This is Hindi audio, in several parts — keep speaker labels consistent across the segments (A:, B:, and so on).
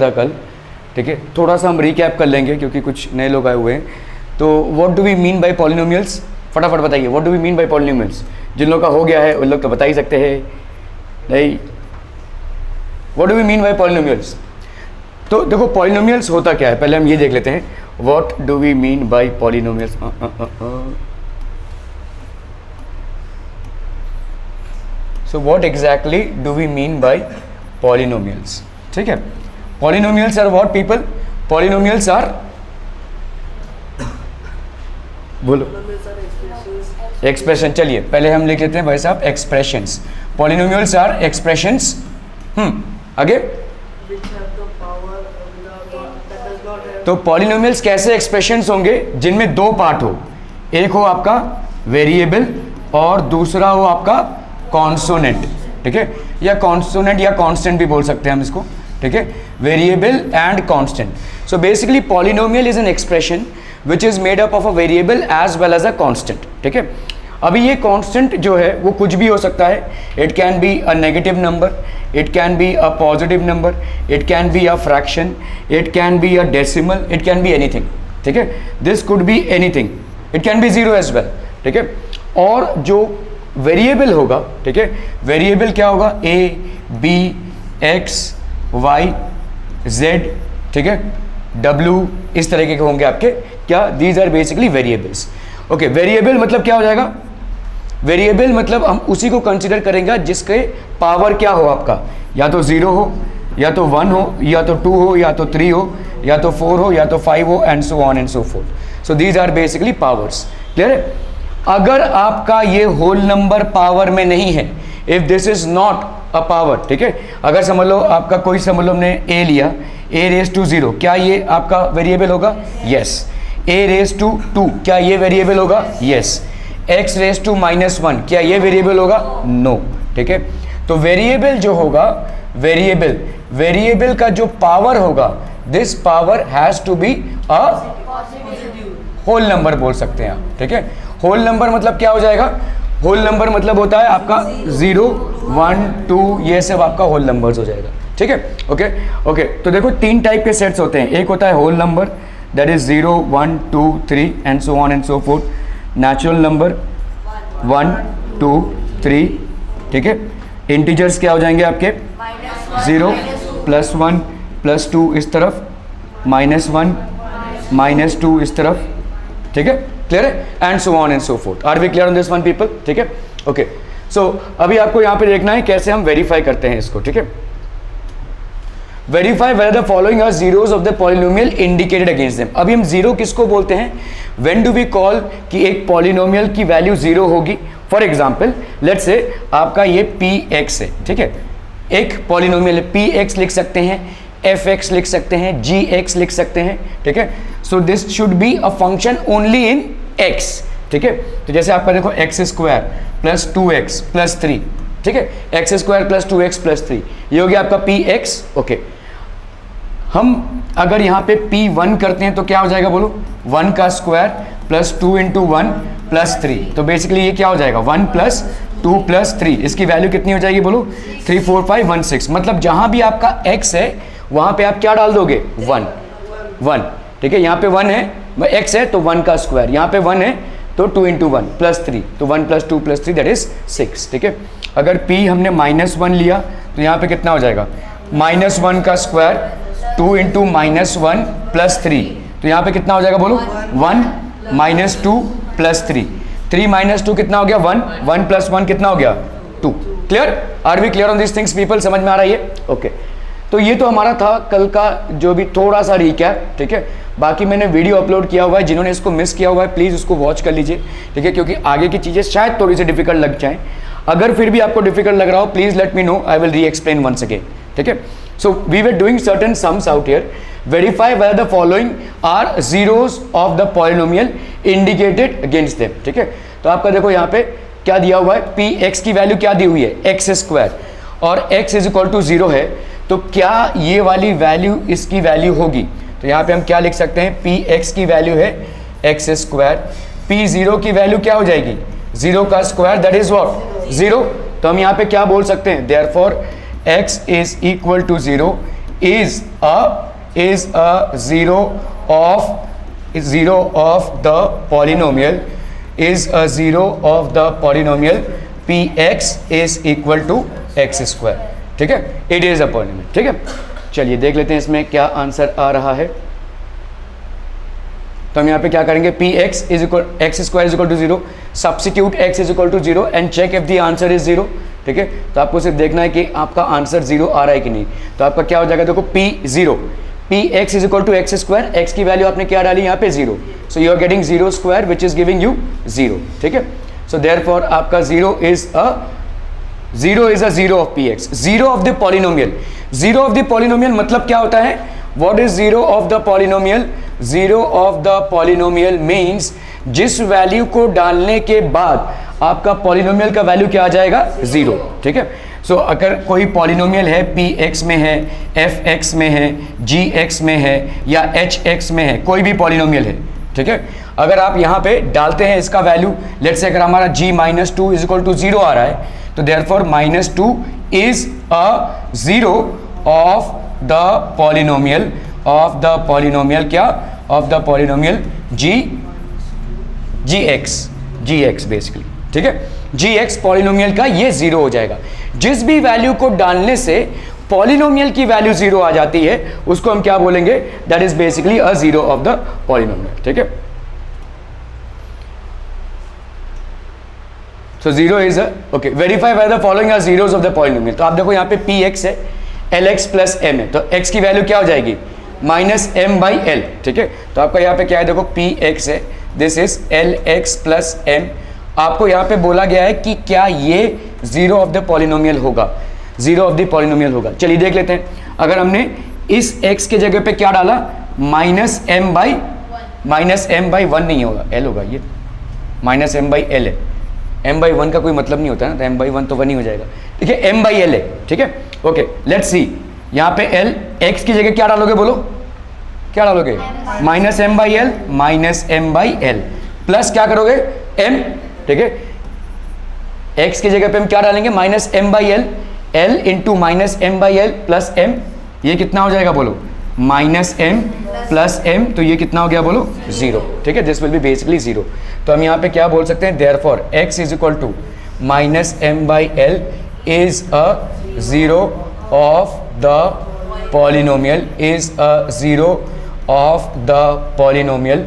A: था कल, ठीक है। थोड़ा सा हम रिकैप कर लेंगे क्योंकि कुछ नए लोग आए हुए हैं। तो what do we mean by polynomials, फटाफट बताइए what do we mean by polynomials. जिन लोग का हो गया है उन लोग तो बता ही सकते हैं नहीं। What do we mean by polynomials. तो देखो पॉलिनोमियल्स होता क्या है, पहले हम ये देख लेते हैं what do we mean by polynomials. So what exactly do we mean by polynomials, ठीक है। Polynomials are what people, polynomials are, बोलो एक्सप्रेशन। चलिए पहले हम लिख लेते हैं भाई साहब एक्सप्रेशंस। Polynomials are expressions. आगे, तो पॉलिनोमियल्स कैसे एक्सप्रेशंस होंगे जिनमें दो पार्ट हो, एक हो आपका वेरिएबल और दूसरा हो आपका कॉन्सोनेंट, ठीक है, या कॉन्सोनेंट या कांस्टेंट भी बोल सकते हैं हम इसको, ठीक है, variable and constant. So basically polynomial is an expression which is made up of a variable as well as a constant, ठीक है। अभी ये कांस्टेंट जो है वो कुछ भी हो सकता है, it can be a negative number, it can be a positive number, it can be a fraction, it can be a decimal, it can be anything, ठीक है। This could be anything, it can be zero as well, ठीक है। और जो वेरिएबल होगा, ठीक है, वेरिएबल क्या होगा, A B X Y Z, ठीक है, डब्ल्यू, इस तरीके के होंगे आपके क्या, these are basically variables. Okay, variable मतलब क्या हो जाएगा, वेरिएबल मतलब हम उसी को कंसिडर करेंगे जिसके पावर क्या हो आपका, या तो 0 हो, या तो 1 हो, या तो 2 हो, या तो 3 हो, या तो 4 हो, या तो 5 हो, and so on and so forth. So these are basically powers. Clear है। अगर आपका ये होल नंबर पावर में नहीं है, if this is not a power, ठीक है, अगर समझ लो आपका कोई, समझ लो हमने ए लिया, ए रेस टू 0, क्या ये आपका वेरिएबल होगा, यस। ए रेस टू 2, क्या ये वेरिएबल होगा, यस। एक्स रेस टू -1, क्या ये वेरिएबल होगा, नो, ठीक है। तो वेरिएबल जो होगा, वेरिएबल का जो पावर होगा, this power has to be a whole number बोल सकते हैं आप, ठीक है। होल नंबर मतलब क्या हो जाएगा, होल नंबर मतलब होता है आपका 0 1 2, ये सब आपका होल नंबर्स हो जाएगा, ठीक है। ओके ओके, तो देखो 3 टाइप के सेट्स होते हैं। एक होता है whole number, that is 0 1 2 3 and so on and so forth. Natural number 1 2 3, ठीक है। इंटीजर्स क्या हो जाएंगे आपके, 0 +1 +2 इस तरफ, -1 -2 इस तरफ, ठीक है। क्लियर है, and so on and so forth. Are we clear on this one people, ठीक है। ओके, सो अभी आपको यहाँ पे देखना है कैसे हम वेरीफाई करते हैं इसको, ठीक है। Verify whether the following are zeros of the polynomial indicated against them. अभी हम जीरो किसको बोलते हैं, व्हेन डू वी कॉल कि एक पॉलिनोमियल की वैल्यू 0 होगी। फॉर एग्जाम्पल लेट्स से आपका ये px है, ठीक है, एक पॉलिनोमियल px लिख सकते हैं, fx लिख सकते हैं, gx लिख सकते हैं, ठीक है। So this should be a function only in x, ठीक है। तो जैसे आपका देखो x² + 2x + 3, ठीक है, x² + 2x + 3, ये हो गया आपका px। ओके, हम अगर यहाँ पे p1 करते हैं तो क्या हो जाएगा बोलो, 1 का स्क्वायर + 2 × 1 + 3, तो बेसिकली ये क्या हो जाएगा 1 + 2 + 3, इसकी वैल्यू कितनी हो जाएगी बोलो, 3 4 5 1 6। मतलब जहाँ भी आपका x है वहाँ पे आप क्या डाल दोगे, 1, ठीक है। यहाँ पे 1 है, x है तो 1 का स्क्वायर, यहाँ पे 1 है तो 2 × 1 + 3, तो 1 + 2 + 3 दैट इज 6, ठीक है। अगर p हमने -1 लिया तो यहाँ पे कितना हो जाएगा, -1 का स्क्वायर 2 × -1 + 3, तो यहाँ पे कितना हो जाएगा बोलो, 1 -2 + 3, 3 - 2 कितना हो गया, 1, 1 + 1 कितना हो गया, 2। Clear, are we clear on this things people, समझ में आ रहा है ये, ओके। तो ये तो हमारा था कल का जो भी थोड़ा सा रिकैप, ठीक है। बाकी मैंने वीडियो अपलोड किया हुआ है, जिन्होंने इसको मिस किया हुआ है प्लीज़ उसको वॉच कर लीजिए, ठीक है, क्योंकि आगे की चीज़ें शायद थोड़ी सी डिफिकल्ट लग जाएं। अगर फिर भी आपको डिफिकल्ट लग रहा हो please let me know, I will re explain once again, ठीक है। So we were doing certain sums out here. Verify whether the following are zeros of the polynomial indicated against them, ठीक है। तो आपका देखो यहाँ पे क्या दिया हुआ है, px की वैल्यू क्या दी हुई है, x² और x = 0 है, तो क्या ये वाली वैल्यू इसकी वैल्यू होगी। तो यहाँ पे हम क्या लिख सकते हैं, px की वैल्यू है x², p0 की वैल्यू क्या हो जाएगी, 0 का स्क्वायर दैट इज व्हाट, 0। तो हम यहाँ पे क्या बोल सकते हैं, therefore x = 0 is a zero of the polynomial, is a zero of the polynomial px is equal to x square. ठीक है, it is a polynomial. ठीक है, चलिए देख लेते हैं इसमें क्या आंसर आ रहा है. तो हम यहाँ पे क्या करेंगे, P X is equal X square is equal to zero, substitute X is equal to zero and check if the answer is zero. ठीक है, तो आपको सिर्फ देखना है कि आपका आंसर जीरो आ रहा है कि नहीं. तो आपका क्या हो जाएगा, देखो P zero, P X is equal to X square, X की वैल्यू आपने क्या डाली यहाँ पे zero, so you are getting zero square which is giving you zero. ठीक है, सो देयरफॉर आपका zero is a zero of P X, zero of the polynomial. Zero of the polynomial मतलब क्या होता है, what is zero of the polynomial? Zero of the polynomial means जिस वैल्यू को डालने के बाद आपका पॉलिनोमियल का वैल्यू क्या आ जाएगा, जीरो. ठीक है, सो अगर कोई पॉलिनोमियल है पी एक्स में है, एफ एक्स में है, जी एक्स में है या एच एक्स में है, कोई भी पॉलिनोमियल है. ठीक है, अगर आप यहाँ पे डालते हैं इसका वैल्यू, लेट्स से अगर हमारा g minus two is equal to zero आ रहा है, तो therefore minus two is a zero of the polynomial, of the polynomial क्या, of the polynomial G X basically. ठीक है, जी एक्स पॉलिनोमियल का ये जीरो हो जाएगा. जिस भी वैल्यू को डालने से पॉलिनोमियल की वैल्यू जीरो आ जाती है उसको हम क्या बोलेंगे, that is basically a zero of the polynomial. ठीक है, so zero is okay, verify whether following are zeros of the polynomial. तो आप देखो यहाँ पे पी एक्स है, एल एक्स प्लस एम है, तो एक्स की वैल्यू क्या हो जाएगी, माइनस एम बाई एल. ठीक है, तो आपका यहाँ पे क्या है, देखो पी एक्स है, this is L X plus M. आपको यहाँ पे बोला गया है कि क्या ये जीरो ऑफ द पॉलिनोमियल होगा, जीरो ऑफ द पॉलिनोमियल होगा. चलिए देख लेते हैं. अगर हमने इस x के जगह पे क्या डाला, माइनस एम बाई वन नहीं होगा, एल होगा, ये माइनस एम बाई एल है. एम बाई वन का कोई मतलब नहीं होता ना, तो एम बाई वन तो वन ही हो जाएगा. ठीक है, एम बाई एल है. ठीक है, ओके, लेट्स सी. यहाँ पे एल एक्स की जगह क्या डालोगे, बोलो क्या डालोगे, minus M by L plus क्या करोगे, एम. ठीक है, एक्स की जगह पे हम क्या डालेंगे, minus M by L into minus M by L plus M. ये कितना हो जाएगा, बोलो माइनस एम प्लस एम, तो ये कितना हो गया, बोलो जीरो. ठीक है, this will be basically zero. तो हम यहाँ पे क्या बोल सकते हैं, therefore X is equal to minus M by L is a zero of the polynomial, is a zero of the polynomial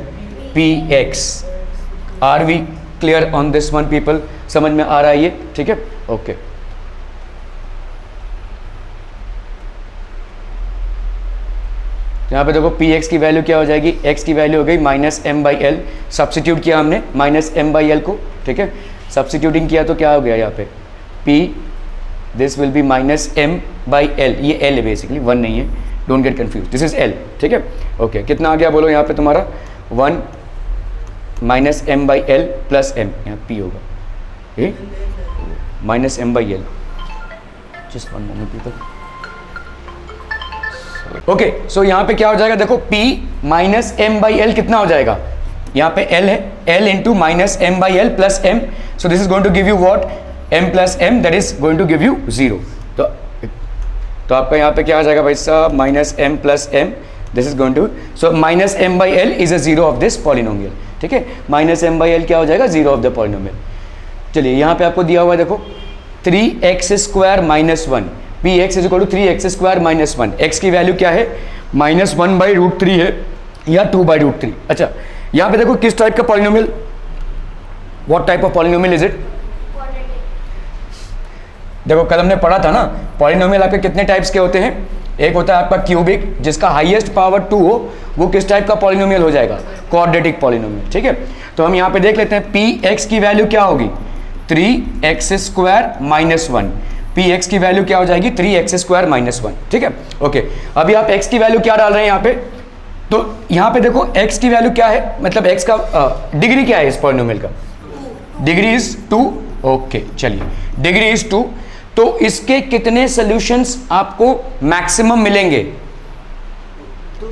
A: P X. Are we clear on this one people? समझ में आ रहा है ये? ठीक है, ओके. यहाँ पे देखो पी एक्स की वैल्यू क्या हो जाएगी, एक्स की वैल्यू हो गई minus M by L. Substitute किया हमने माइनस एम बाई एल को. ठीक है, सब्सटीट्यूटिंग किया तो क्या हो गया यहाँ पे, P this will be minus M by L. ये एल है बेसिकली, वन नहीं है, don't get confuse, this is L. ठीक है, ओके. कितना आ गया बोलो यहाँ पे तुम्हारा, one minus M by L plus M, यहाँ पी होगा A minus M by L. Just one moment people. Okay, so यहाँ पे क्या हो जाएगा, देखो P minus M by L कितना हो जाएगा, यहाँ पे L है, L into minus M by L plus M. So this is going to give you what, m plus M, that is going to give you zero. तो आपका यहाँ पे क्या आ जाएगा भाई साहब, minus M plus M, this is going to, so minus M by L is a zero of this polynomial. ठीक है, माइनस एम बाई एल क्या हो जाएगा, जीरो ऑफ द पॉलिनोमियल. चलिए यहाँ पे आपको दिया हुआ है, देखो 3x square minus one, P X is equal to 3x square minus one. X की वैल्यू क्या है, minus one by root three है या टू बाई रूट थ्री. अच्छा, यहाँ पे देखो किस टाइप का polynomial, what type of polynomial is it. देखो कल हमने पढ़ा था ना, पॉलिनोमियल आपके कितने टाइप्स के होते हैं. एक होता है आपका क्यूबिक, जिसका हाईएस्ट पावर 2 हो, वो किस टाइप का पॉलिनोमियल हो जाएगा, क्वाड्रेटिक पॉलिनोमियल. ठीक है, तो हम यहाँ पे देख लेते हैं, पी एक्स की वैल्यू क्या होगी, 3x square minus one. P x की वैल्यू क्या हो जाएगी, 3x स्क्वायर माइनस वन. ठीक है, ओके. अभी आप x की वैल्यू क्या डाल रहे हैं यहाँ पे, तो यहाँ पे देखो x की वैल्यू क्या है, मतलब x का डिग्री क्या है इस पॉलिनोमियल का, डिग्री इज 2. ओके, चलिए डिग्री इज 2. तो इसके कितने सॉल्यूशंस आपको मैक्सिमम मिलेंगे,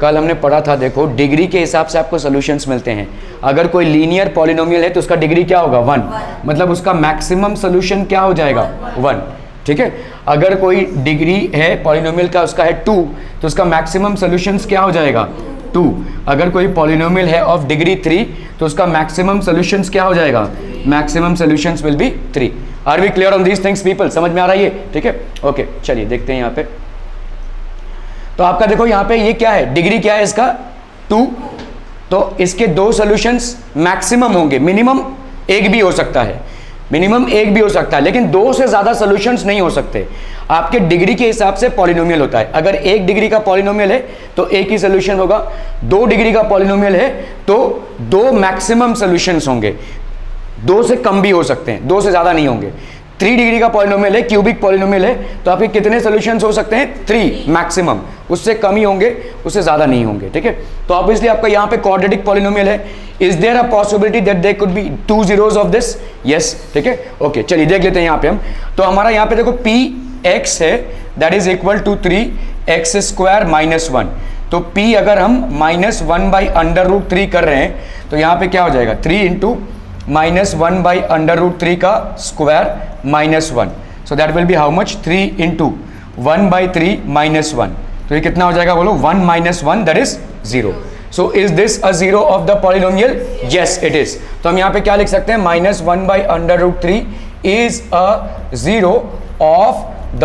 A: कल हमने पढ़ा था. देखो डिग्री के हिसाब से आपको सॉल्यूशंस मिलते हैं. अगर कोई लीनियर पॉलिनोमियल है तो उसका डिग्री क्या होगा, 1, मतलब उसका मैक्सिमम सॉल्यूशन क्या हो जाएगा, 1. ठीक है, अगर कोई डिग्री है पॉलिनोमियल का उसका है 2, तो उसका मैक्सिमम सॉल्यूशंस क्या हो जाएगा 2। अगर कोई पॉलिनोमियल है ऑफ डिग्री 3, तो उसका मैक्सिमम सॉल्यूशंस क्या हो जाएगा, maximum solutions will be 3। Are we clear on these things people, समझ में आ रहा है ये, ठीक है, ओके चलिए देखते हैं यहाँ पे। तो आपका देखो यहाँ पे ये क्या है, डिग्री क्या है इसका 2, तो इसके 2 सॉल्यूशंस मैक्सिमम होंगे, मिनिमम एक भी हो सकता है, मिनिमम एक भी हो सकता है, लेकिन 2 से ज्यादा सॉल्यूशंस नहीं हो सकते। आपके डिग्री के हिसाब से पॉलिनोमियल होता है, अगर 1 डिग्री का पॉलिनोमियल है तो एक ही सॉल्यूशन होगा, 2 डिग्री का पॉलिनोमियल है तो 2 मैक्सिमम सॉल्यूशंस होंगे, 2 से कम भी हो सकते हैं, 2 से ज्यादा नहीं होंगे। 3 डिग्री का पॉलिनोमियल है, क्यूबिक पॉलिनोमियल है, तो आपके कितने सॉल्यूशंस हो सकते हैं 3 मैक्सिमम, उससे कम ही होंगे, उससे ज्यादा नहीं होंगे, ठीक है। तो ऑब्वियसली आपका यहाँ पे क्वाड्रेटिक पॉलिनोमियल है, is there a possibility that there could be 2 zeros of this, yes, ठीक है, ओके चलिए देख लेते हैं यहाँ पे हम। तो हमारा यहाँ पे देखो px है that is equal to 3x square minus 1, तो p अगर हम -1/√3 कर रहे हैं तो यहाँ पे क्या हो जाएगा 3 इंटू -1/√3 का square -1, so that will be how much 3 into 1/3 -1, तो ये कितना हो जाएगा बोलो 1 - 1 that is 0। So is this a zero of the polynomial, yes it is. तो हम यहाँ पे क्या लिख सकते हैं -1/√3 is a zero of the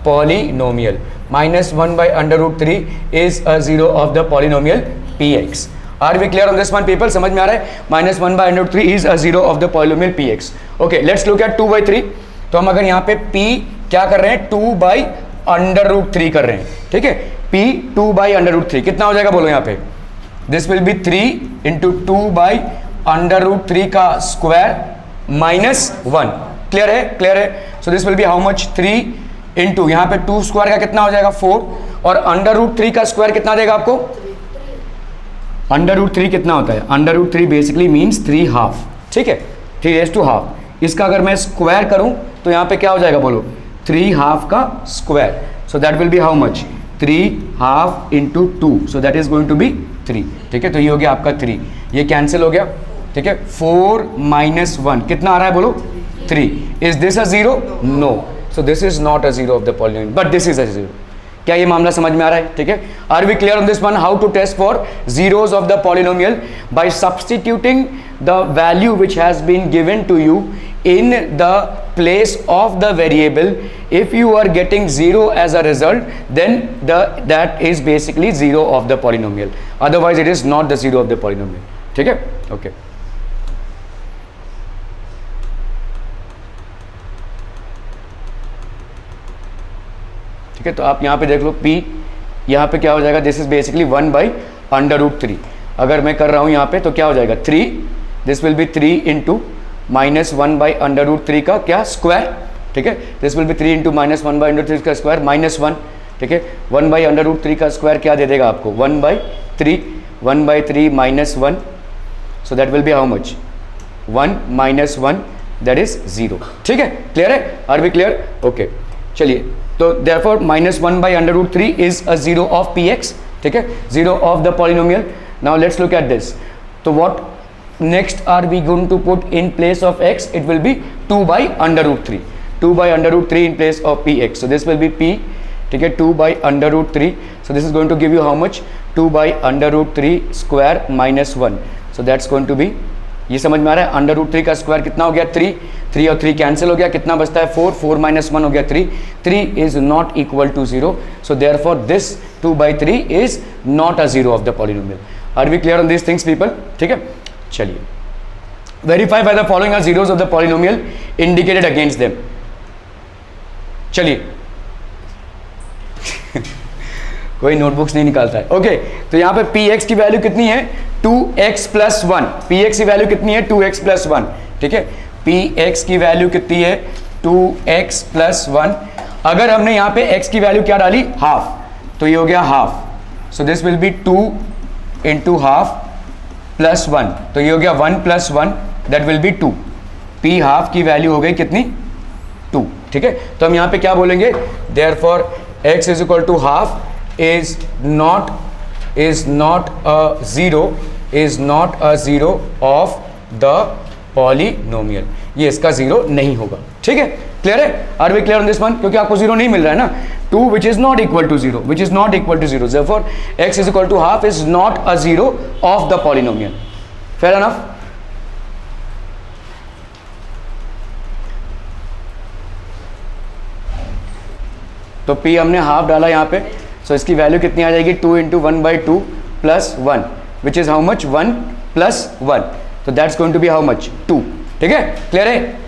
A: polynomial, -1/√3 is a zero of the polynomial px। Are we clear on this one people, समझ में आ रहा है, -1/√3 is a zero of the polynomial px। Okay let's look at 2/3। तो हम अगर यहाँ पे p क्या कर रहे हैं 2/√3 कर रहे हैं, ठीक है, p 2/√3 कितना हो जाएगा बोलो यहाँ पे, दिस विल बी 3 इंटू 2/√3 का स्क्वायर -1, क्लियर है, क्लियर है। So this will be how much 3 into यहाँ पे 2 स्क्वायर का कितना हो जाएगा 4, और √3 का स्क्वायर कितना देगा आपको, √3 कितना होता है, √3 बेसिकली मीन्स 3/2, ठीक है, 3/2। इसका अगर मैं स्क्वायर करूं तो यहाँ पे क्या हो जाएगा बोलो 3/2 का square, so that will be how much 3/2 into 2, so that is going to be 3, ठीक है। तो ये हो गया आपका 3, ये कैंसिल हो गया, ठीक है। 4 - 1 कितना आ रहा है बोलो 3। Is this a zero, no, so this is not a zero of the polynomial, but this is a zero. क्या ये मामला समझ में आ रहा है, ठीक है। Are we clear on this one, how to test for zeros of the polynomial, by substituting the value which has been given to you in the place of the variable. If you are getting 0 as a result, then that is basically zero of the polynomial, otherwise it is not the zero of the polynomial, ठीक है, okay। ठीक है, तो आप यहाँ पे देख लो p यहाँ पे क्या हो जाएगा, दिस इज बेसिकली 1/√3। अगर मैं कर रहा हूँ यहाँ पे तो क्या हो जाएगा 3, दिस विल बी 3 इंटू -1/√3 का क्या स्क्वायर, ठीक है, दिस विल बी 3 इंटू -1/√3 का स्क्वायर -1, ठीक है। 1/√3 का स्क्वायर क्या दे देगा आपको 1/3, 1/3 -1, सो that will be how much 1 - 1 that is 0, ठीक है, क्लियर है, आर वी क्लियर, ओके चलिए। तो therefore -1/√3 is a zero of px, ठीक है, zero of the polynomial. Now let's look at this, तो what next are we going to put in place of x, it will be 2/√3, 2/√3 in place of px, so this will be p, ठीक है, 2/√3, so this is going to give you how much 2/√3 square -1, so that's going to be, ये समझ में आ रहा है, √3 का स्क्वायर कितना हो गया 3, 3 और 3 कैंसिल हो गया, कितना बचता है 4, 4 - 1 हो गया 3, 3 is not equal to 0, so therefore this 2/3 is not a zero of the polynomial. Are we clear on this things people, ठीक है, चलिए। Verify by the following are zeros of the polynomial indicated against them, चलिए कोई नोटबुक्स नहीं निकालता है, ओके। तो यहाँ पे px की वैल्यू कितनी है 2x + 1, px की वैल्यू कितनी है 2x + 1, ठीक है, px की वैल्यू कितनी है 2x + 1। अगर हमने यहाँ पे x की वैल्यू क्या डाली हाफ, तो ये हो गया half, so this will B 2 into half + 1, तो ये हो गया 1 + 1 that will B 2, p half की वैल्यू हो गई कितनी 2, ठीक है। तो हम यहाँ पे क्या बोलेंगे, therefore x is equal to half is not a zero of the polynomial, ये इसका जीरो नहीं होगा, ठीक है। क्लियर है? Are we clear on this one? क्योंकि आपको जीरो नहीं मिल रहा है ना, 2 which is not equal to 0, which is not equal to 0, therefore x is equal to half is not a zero of the polynomial. Fair enough? तो p हमने हाफ डाला यहाँ पे, सो इसकी वैल्यू कितनी आ जाएगी, 2 into 1/2 plus 1 which is how much, 1 plus 1, तो that's going to be how much, 2. ठीक है, क्लियर है?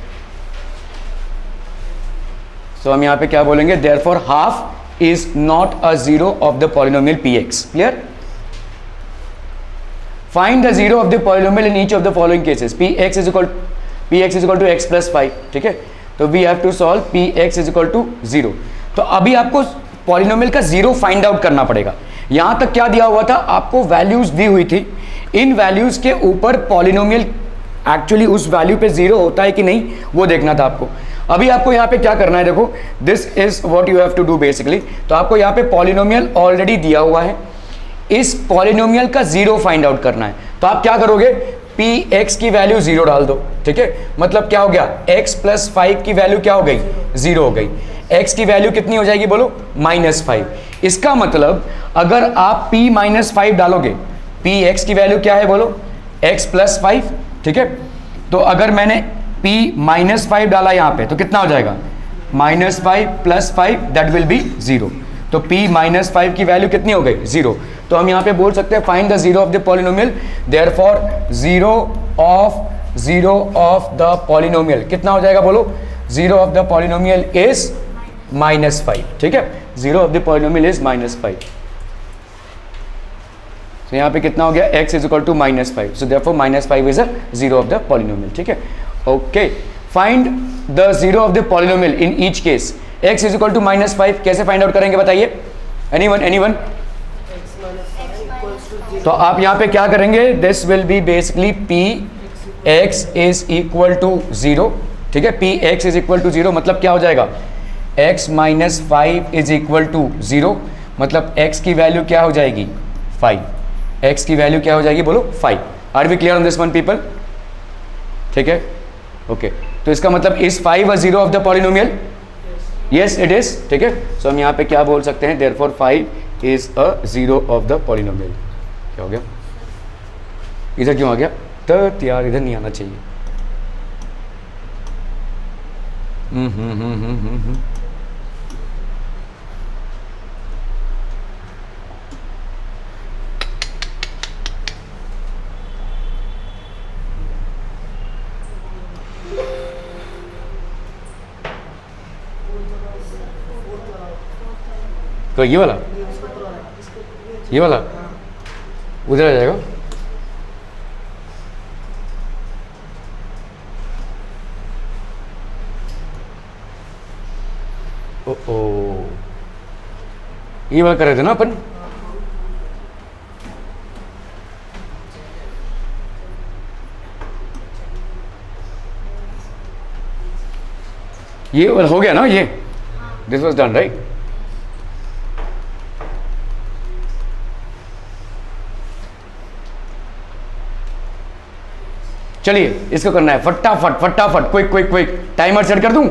A: सो हम यहाँ पे क्या बोलेंगे, therefore half is not a zero of the polynomial px. Clear? Find the zero of the polynomial in each of the following cases. px is equal to x plus 5. ठीक है, तो we have to solve px is equal to 0. तो अभी आपको पॉलिनोमियल का जीरो फाइंड आउट करना पड़ेगा. यहां तक क्या दिया हुआ था, आपको वैल्यूज दी हुई थी, इन वैल्यूज के ऊपर पॉलिनोमियल एक्चुअली उस वैल्यू पे जीरो होता है कि नहीं वो देखना था आपको. अभी आपको यहाँ पे क्या करना है, देखो this is what you have to do basically. तो आपको यहाँ पे पॉलिनोमियल ऑलरेडी दिया हुआ है, इस पॉलिनोमियल का जीरो फाइंड आउट करना है. तो आप क्या करोगे, px की वैल्यू जीरो डाल दो. ठीक है, मतलब क्या हो गया, x प्लस 5 की वैल्यू क्या हो गई, जीरो हो गई. x की वैल्यू कितनी हो जाएगी बोलो, -5. इसका मतलब अगर आप p -5 डालोगे, px की वैल्यू क्या है बोलो, x प्लस 5. ठीक है, तो अगर मैंने p -5 डाला यहाँ पे तो कितना हो जाएगा, -5 प्लस 5 दैट विल बी 0. तो p -5 की वैल्यू कितनी हो गई, 0. तो हम यहाँ पे बोल सकते हैं find the zero of the polynomial. Therefore zero of the polynomial कितना हो जाएगा बोलो, zero of the polynomial is -5. ठीक है, zero of the polynomial is -5. तो यहाँ पे कितना हो गया, x is equal to -5. So therefore -5 is a zero of the polynomial. ठीक है, okay. Find the zero of the polynomial in each case. x is equal to -5 कैसे फाइंड आउट करेंगे बताइए, एनीवन? तो आप यहाँ पे क्या करेंगे, this will be basically px is equal to 0. ठीक है, px इज इक्वल टू 0 मतलब क्या हो जाएगा, x -5 इज इक्वल टू 0 मतलब x की वैल्यू क्या हो जाएगी, 5. x की वैल्यू क्या हो जाएगी बोलो, 5. Are we clear on this one people? ठीक है, ओके. तो इसका मतलब is 5 a zero of the polynomial? Yes it is. ठीक है, सो हम यहाँ पे क्या बोल सकते हैं, therefore 5 is a zero of the polynomial. क्या हो गया, इधर क्यों आ गया, तो यार इधर नहीं आना चाहिए. तो ये वाला उधर आ जाएगा. ओ ये वाला कर रहे थे ना अपन. ये हो गया ना, ये दिस वाज डन राइट. चलिए इसको करना है फटाफट क्विक. टाइमर सेट कर दूं,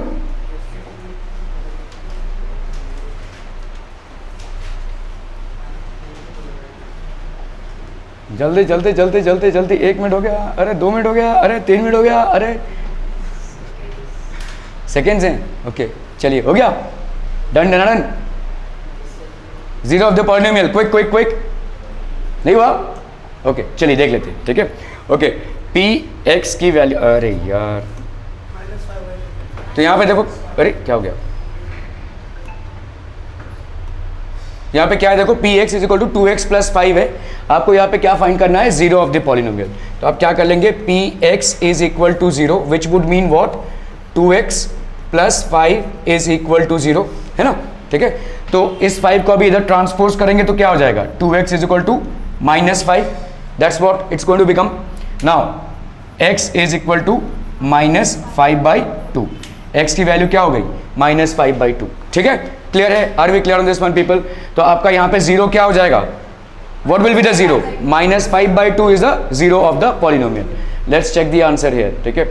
A: जल्दी. 1 मिनट हो गया, अरे 2 मिनट हो गया, अरे 3 मिनट हो गया, अरे सेकेंड्स हैं. ओके चलिए हो गया, done. Zero of the polynomial, quick. नहीं हुआ, ओके चलिए देख लेते हैं. ठीक है, ओके. px की वैल्यू, अरे यार तो यहाँ पे देखो, अरे क्या हो गया, यहाँ पे क्या है देखो, px is equal to 2x plus 5 है. आपको यहाँ पे क्या फाइंड करना है, जीरो ऑफ द पॉलिनोमियल. तो आप क्या कर लेंगे, px is equal to 0 which would mean what, 2x plus 5 is equal to 0 है ना. ठीक है, तो इस 5 को अभी इधर ट्रांसपोज करेंगे तो क्या हो जाएगा, 2x is equal to -5. That's what it's going to become. Now x is equal to -5/2. x की वैल्यू क्या हो गई, -5/2. ठीक है, क्लियर है, are we clear on this one people? तो आपका यहाँ पे जीरो क्या हो जाएगा, what will be the zero, -5/2 is the zero of the polynomial. Let's check the answer here. ठीक है,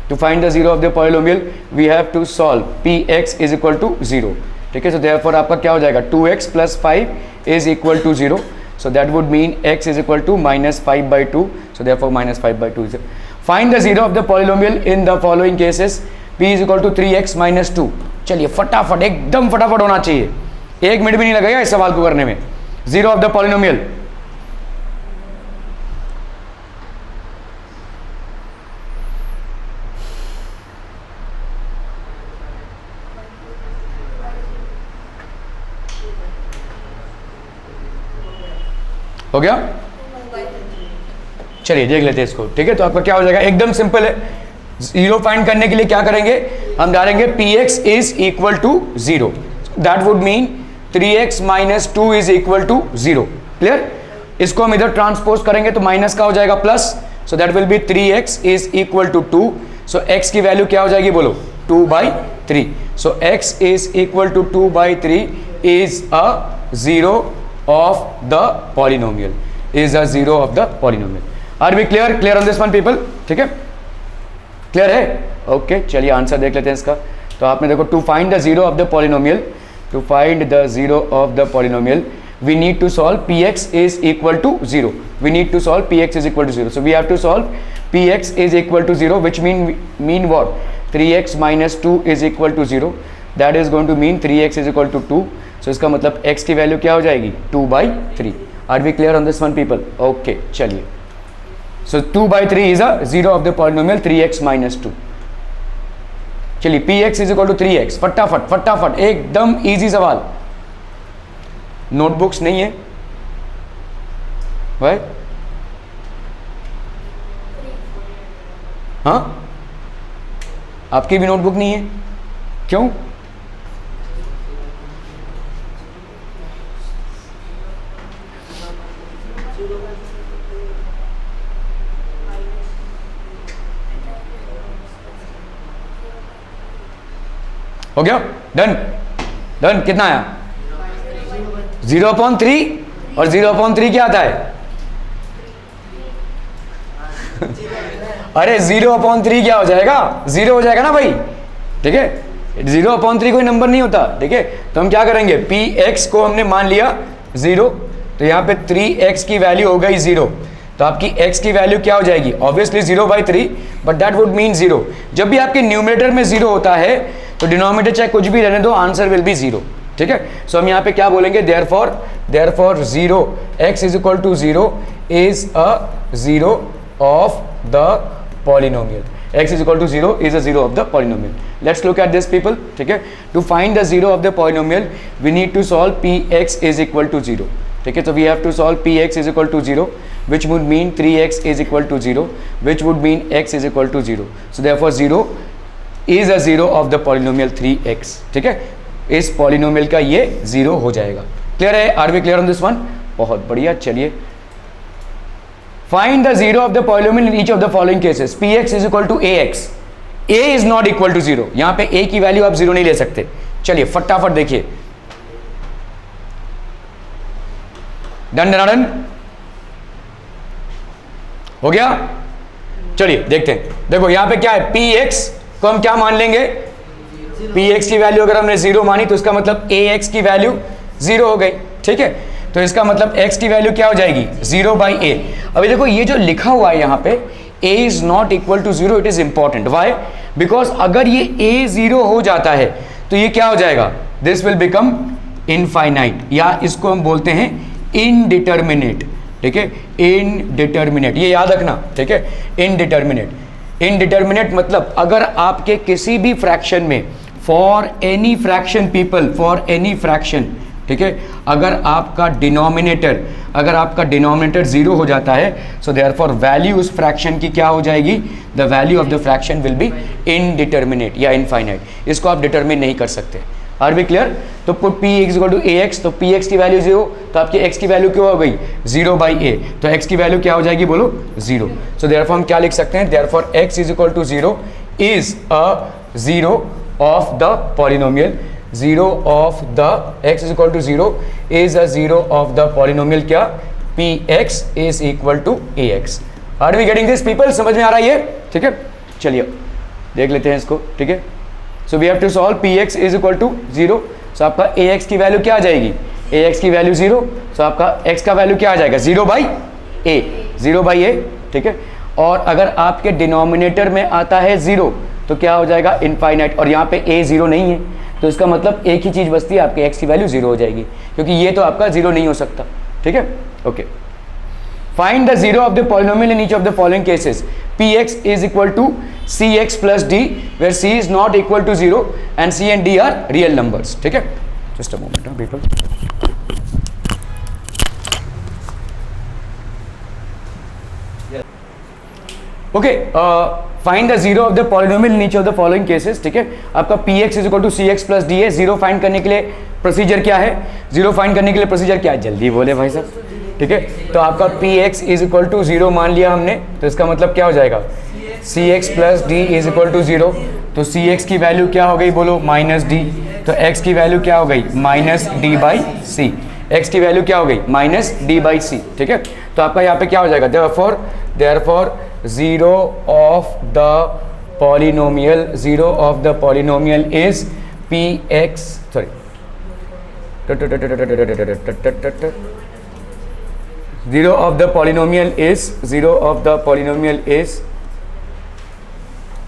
A: to find the zero of the polynomial we have to solve P X is equal to 0. ठीक है, सो देयरफॉर आपका क्या हो जाएगा 2x plus 5 is equal to 0. So that would mean x is equal to minus 5 by 2. So therefore minus 5 by 2 is 0. Find the zero of the polynomial in the following cases. P is equal to 3x minus 2. चलिए फटाफट, एकदम फटाफट होना चाहिए, 1 मिनट भी नहीं लगेगा इस सवाल को करने में. Zero of the polynomial. हो गया, चलिए देख लेते हैं इसको. ठीक है, तो आपका क्या हो जाएगा, एकदम सिंपल है. जीरो फाइंड करने के लिए क्या करेंगे, हम डालेंगे P X is equal to 0. That would mean 3x minus 2 is equal to 0. Clear. इसको हम इधर ट्रांसपोज करेंगे तो माइनस का हो जाएगा plus. So that will be 3x is equal to 2. So x की वैल्यू क्या हो जाएगी बोलो, 2/3. So x is equal to 2/3 is a zero of the polynomial, is a zero of the polynomial. Are we clear on this one people? ठीक है, क्लियर है. ओके, चलिए आंसर देख लेते हैं इसका. तो आपने देखो, to find the zero of the polynomial, to find the zero of the polynomial we need to solve px is equal to 0. We need to solve px is equal to 0. So we have to solve px is equal to 0, which mean what, 3x minus 2 is equal to 0. That is going to mean 3x is equal to 2. So इसका मतलब x की वैल्यू क्या हो जाएगी, 2/3. Are we clear on this one people? Okay, चलिए. So 2/3 is a zero of the polynomial 3x minus 2. चलिए px is equal to 3x. फटाफट एकदम इजी सवाल. नोटबुक्स नहीं है भाई? हाँ, आपकी भी नोटबुक नहीं है, क्यों? हो गया, डन. कितना आया, 0/3. और 0/3 क्या आता है? अरे 0/3 क्या हो जाएगा, 0 हो जाएगा ना भाई. ठीक है, 0/3 कोई नंबर नहीं होता. ठीक है, तो हम क्या करेंगे, पी एक्स को हमने मान लिया 0, तो यहाँ पे 3x की वैल्यू हो गई 0. तो आपकी x की वैल्यू क्या हो जाएगी, obviously 0/3, but that would mean 0. जब भी आपके न्यूमरेटर में 0 होता है तो डिनोमिनेटर चाहे कुछ भी रहने दो, आंसर विल बी 0. ठीक है, सो हम यहाँ पे क्या बोलेंगे, therefore 0 x is equal to 0 is a zero of the polynomial. x is equal to 0 is a zero of the polynomial. Let's look at this people. ठीक है, to find the zero of the polynomial we need to solve px is equal to 0. ठीक है, so we have to solve px is equal to 0, which would mean 3x is equal to 0, which would mean x is equal to 0. So therefore 0 is a zero of the polynomial 3x. ठीक है, इस पॉलिनोमियल का ये 0 हो जाएगा. क्लियर है, are we clear on this one? बहुत बढ़िया. चलिए, find the zero of the polynomial in each of the following cases. px is equal to ax. a is not equal to 0. यहां पे a की वैल्यू आप 0 नहीं ले सकते. चलिए फटाफट देखिए, डन हो गया. चलिए देखते हैं. देखो यहां पे क्या है, px को हम क्या मान लेंगे, px की वैल्यू अगर हमने 0 मानी तो इसका मतलब ax की वैल्यू 0 हो गई. ठीक है, तो इसका मतलब x की वैल्यू क्या हो जाएगी, 0/a. अभी देखो ये जो लिखा हुआ है यहाँ पे a is not equal to 0, it is important. Why? Because अगर ये a 0 हो जाता है तो ये क्या हो जाएगा, दिस विल बिकम इनफाइनाइट, या इसको हम बोलते हैं इनडिटर्मिनेट. ठीक है, इनडिटर्मिनेट, ये याद रखना. ठीक है, इनडिटर्मिनेट मतलब अगर आपके किसी भी फ्रैक्शन में, for any fraction people, for any fraction, ठीक है, अगर आपका डिनोमिनेटर 0 हो जाता है, सो देयरफॉर वैल्यू उस फ्रैक्शन की क्या हो जाएगी, the value of the fraction will be indeterminate या इनफाइनाइट. इसको आप डिटर्मिन नहीं कर सकते. Are we clear? तो put p equal to ax, तो px की वैल्यू 0, तो आपकी x की वैल्यू क्यों हो गई, 0/a. तो x की वैल्यू क्या हो जाएगी बोलो, 0. सो देयरफॉर हम क्या लिख सकते हैं, therefore x is equal to 0 is a zero of the polynomial. Zero of the x is equal to 0 is a zero of the polynomial क्या, px is equal to ax. Are we getting this people? समझ में आ रहा है ये? ठीक है, चलिए देख लेते हैं इसको, ठीक है। So we have to solve P X is equal to 0। So आपका ए एक्स की वैल्यू क्या आ जाएगी, ए एक्स की वैल्यू 0। सो आपका एक्स का वैल्यू क्या आ जाएगा, 0/a, 0/a, ठीक है। और अगर आपके डिनोमिनेटर में आता है 0 तो क्या हो जाएगा, इनफाइनाइट। और यहाँ पे a 0 नहीं है तो इसका मतलब एक ही चीज़ बचती है, आपके x की वैल्यू 0 हो जाएगी, क्योंकि ये तो आपका 0 नहीं हो सकता, ठीक है। Okay, find the 0 of the polynomial in each of the following cases. px is equal to cx plus d where c is not equal to 0 and c and d are real numbers, ठीक है। Just a moment people. Okay, find the 0 of the polynomial in each of the following cases, ठीक है। आपका px is equal to cx plus d है। 0 फाइंड करने के लिए प्रोसीजर क्या है, 0 फाइंड करने के लिए प्रोसीजर क्या है, जल्दी बोले भाई साहब, ठीक है। तो आपका px इज इक्वल टू 0 मान लिया हमने, तो इसका मतलब क्या हो जाएगा, cx plus d is equal to 0। तो cx की वैल्यू क्या हो गई बोलो, माइनस d। तो x की वैल्यू क्या हो गई, minus d by C. x की वैल्यू क्या हो गई, माइनस d बाई सी, ठीक है। तो आपका यहाँ पे क्या हो जाएगा, therefore 0 of the polynomial, 0 of the polynomial is px, sorry, 0 of the polynomial is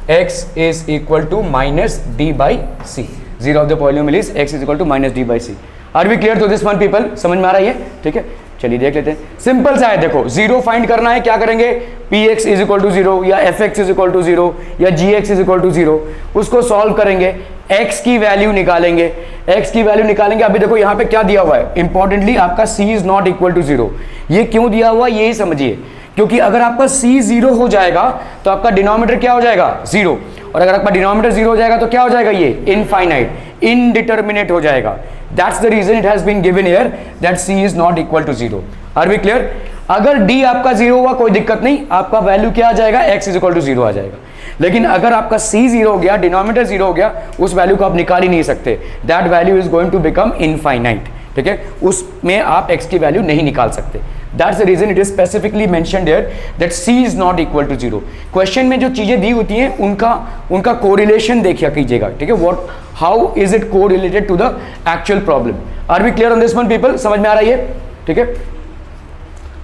A: x is equal to minus d by c. 0 of the polynomial is x is equal to minus d by c. Are we clear to this one people? समझ में आ रहा है, ठीक है। चलिए देख लेते हैं, सिंपल सा है, देखो 0 फाइंड करना है, क्या करेंगे, px इज इक्वल टू 0 या fx इज इक्वल टू 0 या gx इज इक्वल टू 0, उसको सॉल्व करेंगे, x की वैल्यू निकालेंगे, x की वैल्यू निकालेंगे। अभी देखो यहाँ पे क्या दिया हुआ है, इंपॉर्टेंटली आपका c is not equal to 0। ये क्यों दिया हुआ है यही समझिए, क्योंकि अगर आपका c 0 हो जाएगा तो आपका डिनोमिनेटर क्या हो जाएगा, 0। और अगर आपका डिनोमिनेटर 0 हो जाएगा तो क्या हो जाएगा, ये इनफाइनाइट, इनडिटर्मिनेट हो जाएगा। That's the reason it has been given here that c is not equal to 0। Are we clear? अगर d आपका 0 हुआ कोई दिक्कत नहीं, आपका वैल्यू क्या आ जाएगा, x इज इक्वल टू 0 आ जाएगा। लेकिन अगर आपका c 0 हो गया, डिनोमिनेटर 0 हो गया, उस वैल्यू को आप निकाल ही नहीं सकते, that value is going to become infinite, ठीक है। उसमें आप x की वैल्यू नहीं निकाल सकते। That's the reason it is specifically mentioned here that c is not equal to 0। Question में जो चीजें दी होती हैं उनका कोरिलेशन देखिया कीजिएगा, ठीक है। What, how is it correlated to the actual problem. Are we clear on this one people? समझ में आ रहा है, ठीक है।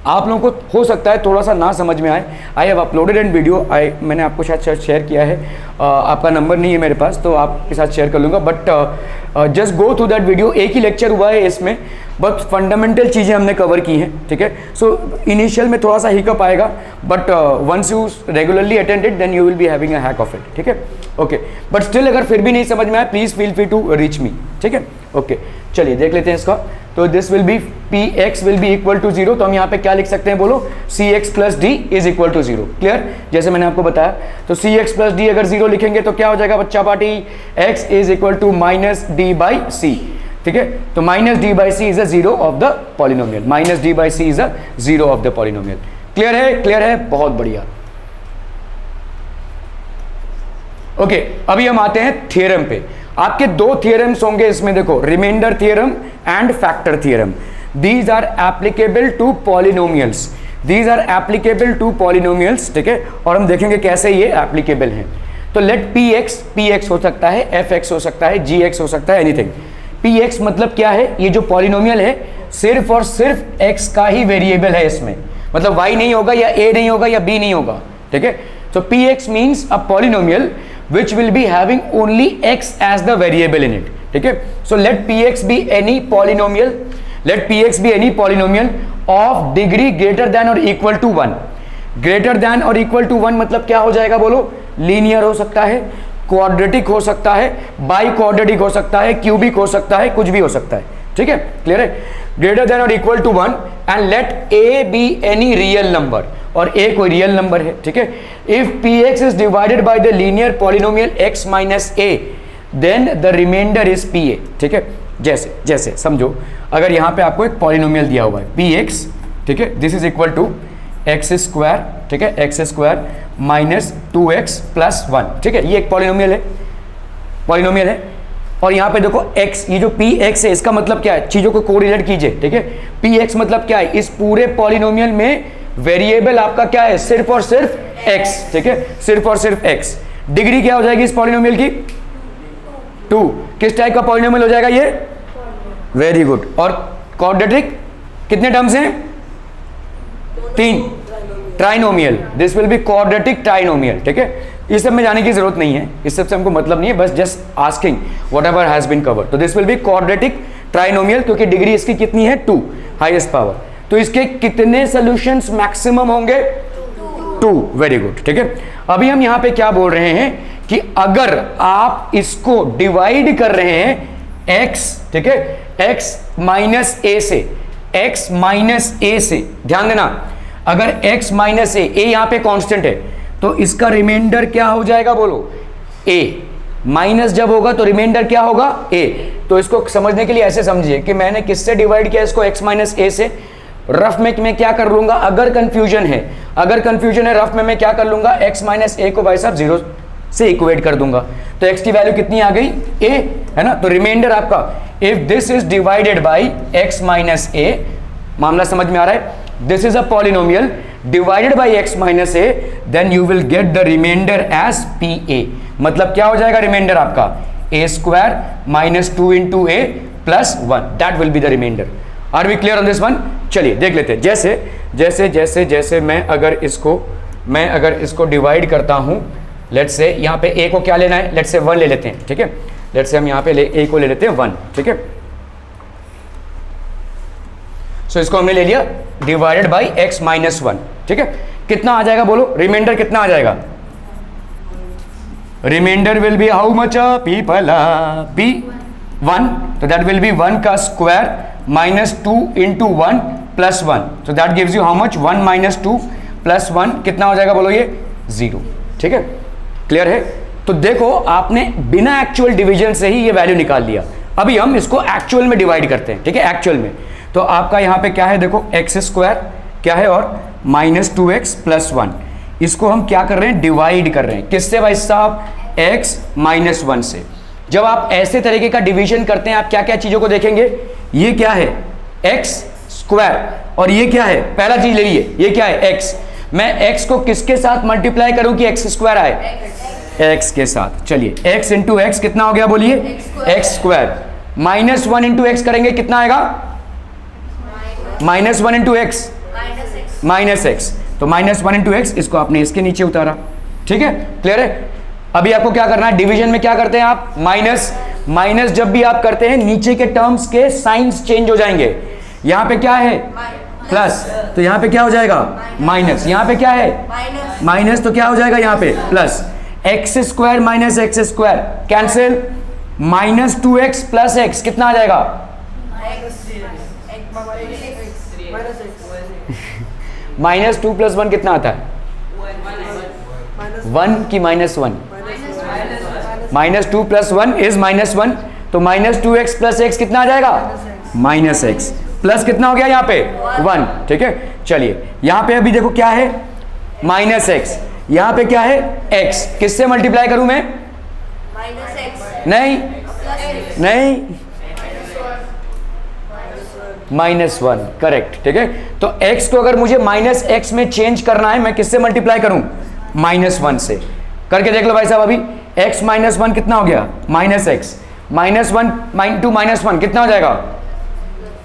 A: आप लोगों को हो सकता है थोड़ा सा ना समझ में आए, I have uploaded an video, मैंने आपको शायद शेयर किया है, आपका नंबर नहीं है मेरे पास तो आपके साथ शेयर कर लूँगा, but just go through that video. एक ही लेक्चर हुआ है इसमें, बट फंडामेंटल चीज़ें हमने कवर की हैं, ठीक है। सो इनिशियल में थोड़ा सा हिकअप आएगा, but once you regularly attended then you will be having a hack of it, ठीक है। ओके, बट स्टिल अगर फिर भी नहीं समझ में आए please feel free to reach me, ठीक है। ओके, चलिए देख लेते हैं इसका। तो this will be px will be equal to 0, तो हम यहाँ पे क्या लिख सकते हैं बोलो, cx plus d is equal to 0। Clear? जैसे मैंने आपको बताया, तो cx प्लस d अगर 0 लिखेंगे तो क्या हो जाएगा बच्चा party, x is equal to minus d by C, ठीक है। तो minus d by C is a 0 of the polynomial, minus d by C is a 0 of the polynomial. Clear है? क्लियर है, बहुत बढ़िया। ओके, अभी हम आते हैं थियरम पे। आपके दो थियरम्स होंगे इसमें, देखो, reminder theorem and factor theorem. These are applicable to polynomials, these are applicable to polynomials, ठीक है। और हम देखेंगे कैसे ये एप्लीकेबल हैं। तो लेट px हो सकता है, fx हो सकता है, gx हो सकता है, एनीथिंग। px मतलब क्या है, ये जो पॉलिनोमियल है सिर्फ और सिर्फ x का ही वेरिएबल है इसमें, मतलब y नहीं होगा या a नहीं होगा या b नहीं होगा, ठीक है। So px means a polynomial which will be having only x as the variable in it, ठीक है। So let px be any polynomial, let px be any polynomial of degree greater than or equal to 1। greater than or equal to 1 मतलब क्या हो जाएगा बोलो, लीनियर हो सकता है, क्वाड्रेटिक हो सकता है, बाई क्वाड्रेटिक हो सकता है, क्यूबिक हो सकता है, कुछ भी हो सकता है, ठीक है। क्लियर है? ग्रेटर देन और equal to 1 and let a be any real number, और a कोई रियल नंबर है, ठीक है। If px is divided by the linear polynomial x minus a then the reminder is pa, ठीक है। जैसे समझो, अगर यहाँ पे आपको एक पॉलिनोमियल दिया हुआ है px, ठीक है, this is equal to X square, ठीक है, x square minus 2x plus 1, ठीक है। ये एक पॉलिनोमियल है, और यहाँ पे देखो x, ये जो px है इसका मतलब क्या है, चीज़ों को कोरिलेट कीजिए, ठीक है। px मतलब क्या है, इस पूरे पॉलिनोमियल में वेरिएबल आपका क्या है, सिर्फ और सिर्फ x, ठीक है, सिर्फ और सिर्फ x। डिग्री क्या हो जाएगी इस पॉलिनोमियल की? 2। किस टाइप का पॉलिनोमियल हो जाएगा ये? Very good. और क्वाड्रेटिक कितने टर्म्स हैं? 3। Trinomial, this will be quadratic trinomial. ठीक है, इस सब में जाने की जरूरत नहीं है, इस सब से हमको मतलब नहीं है, बस just asking whatever has been covered. तो this will be quadratic trinomial, क्योंकि डिग्री इसकी कितनी है? 2, हाईएस्ट पावर। तो इसके कितने सॉल्यूशंस मैक्सिमम होंगे? 2। Very good. ठीक है, अभी हम यहां पे क्या बोल रहे हैं कि अगर आप इसको डिवाइड कर रहे हैं x, ठीक है, x माइनस a से, x माइनस a से, ध्यान देना, अगर x माइनस a, a यहां पे कांस्टेंट है, तो इसका रिमाइंडर क्या हो जाएगा? बोलो, a। माइनस जब होगा तो रिमाइंडर क्या होगा? a। तो इसको समझने के लिए ऐसे समझिए कि मैंने किससे डिवाइड किया इसको? x माइनस a से। रफ में मैं क्या कर लूंगा, अगर कंफ्यूजन है रफ में मैं क्या कर लूंगा? x माइनस a को भाई साहब 0 से इक्वेट कर दूंगा, तो x की वैल्यू कितनी आ गई? a, है ना। तो रिमाइंडर आपका, if this is divided by x minus a, मामला समझ में आ रहा है? This is a polynomial divided by x minus a, then you will get the reminder as pa। मतलब क्या हो जाएगा रिमाइंडर आपका? a square minus 2 into a plus 1, that will be the reminder. Are we clear on this one? चलिए देख लेते हैं। जैसे मैं अगर इसको डिवाइड करता हूं, लेट्स से यहाँ पे a को क्या लेना है? लेट्स से 1 ले लेते हैं। ठीक है, लेट्स से हम यहाँ पे a को ले लेते हैं 1। ठीक है, सो इसको हमने ले लिया डिवाइडेड बाई x माइनस 1। ठीक है, कितना आ जाएगा बोलो? रिमाइंडर कितना आ जाएगा? Reminder will be how much people? p 1, तो दैट विल बी 1 का स्क्वायर माइनस 2 इंटू 1 प्लस 1, तो that gives you how much? 1 minus 2 plus 1, कितना हो जाएगा बोलो? ये 0। ठीक है, क्लियर है? तो देखो, आपने बिना एक्चुअल डिवीजन से ही ये वैल्यू निकाल लिया। अभी हम इसको एक्चुअल में डिवाइड करते हैं। ठीक है, एक्चुअल में तो आपका यहाँ पे क्या है? देखो, एक्स स्क्वायर क्या है और माइनस 2x प्लस 1, इसको हम क्या कर रहे हैं? डिवाइड कर रहे हैं। किससे भाई साहब? x माइनस 1 से। जब आप ऐसे तरीके का डिवीजन करते हैं, आप क्या क्या चीजों को देखेंगे? ये क्या है? x स्क्वायर, और ये क्या है? पहला चीज ले लीजिए, ये क्या है? x। मैं x को किसके साथ मल्टीप्लाई करूं कि x स्क्वायर आए? x के साथ। चलिए, x इंटू एक्स कितना हो गया बोलिए? x square. Minus 1 into x करेंगे, कितना आएगा? Minus 1 into x minus x, तो माइनस 1 इंटू एक्स, इसको आपने इसके नीचे उतारा। ठीक है, क्लियर है? अभी आपको क्या करना है? डिवीजन में क्या करते हैं आप? माइनस जब भी आप करते हैं, नीचे के टर्म्स के साइंस चेंज हो जाएंगे। यहाँ पे क्या है? प्लस, तो यहाँ पे क्या हो जाएगा? माइनस। यहाँ पे क्या है? माइनस, तो क्या हो जाएगा यहाँ पे? Plus. X square minus x square cancel, minus 2x plus x, कितना आ जाएगा? माइनस 2 प्लस 1 कितना आता है? 1 की minus 1? Minus 2 plus 1 is minus 1, तो माइनस 2x प्लस एक्स कितना आ जाएगा? Minus x. प्लस कितना हो गया यहाँ पे? 1। ठीक है, चलिए यहाँ पे अभी देखो क्या है? Minus x. यहाँ पे क्या है? x। किससे मल्टीप्लाई करूं मैं? Minus x. नहीं, माइनस 1, करेक्ट। ठीक है, तो x को अगर मुझे माइनस एक्स में चेंज करना है, मैं किससे मल्टीप्लाई करूं? माइनस 1 से। करके देख लो भाई साहब। अभी x माइनस 1 कितना हो गया? Minus x. Minus 1 into minus 1 कितना हो जाएगा?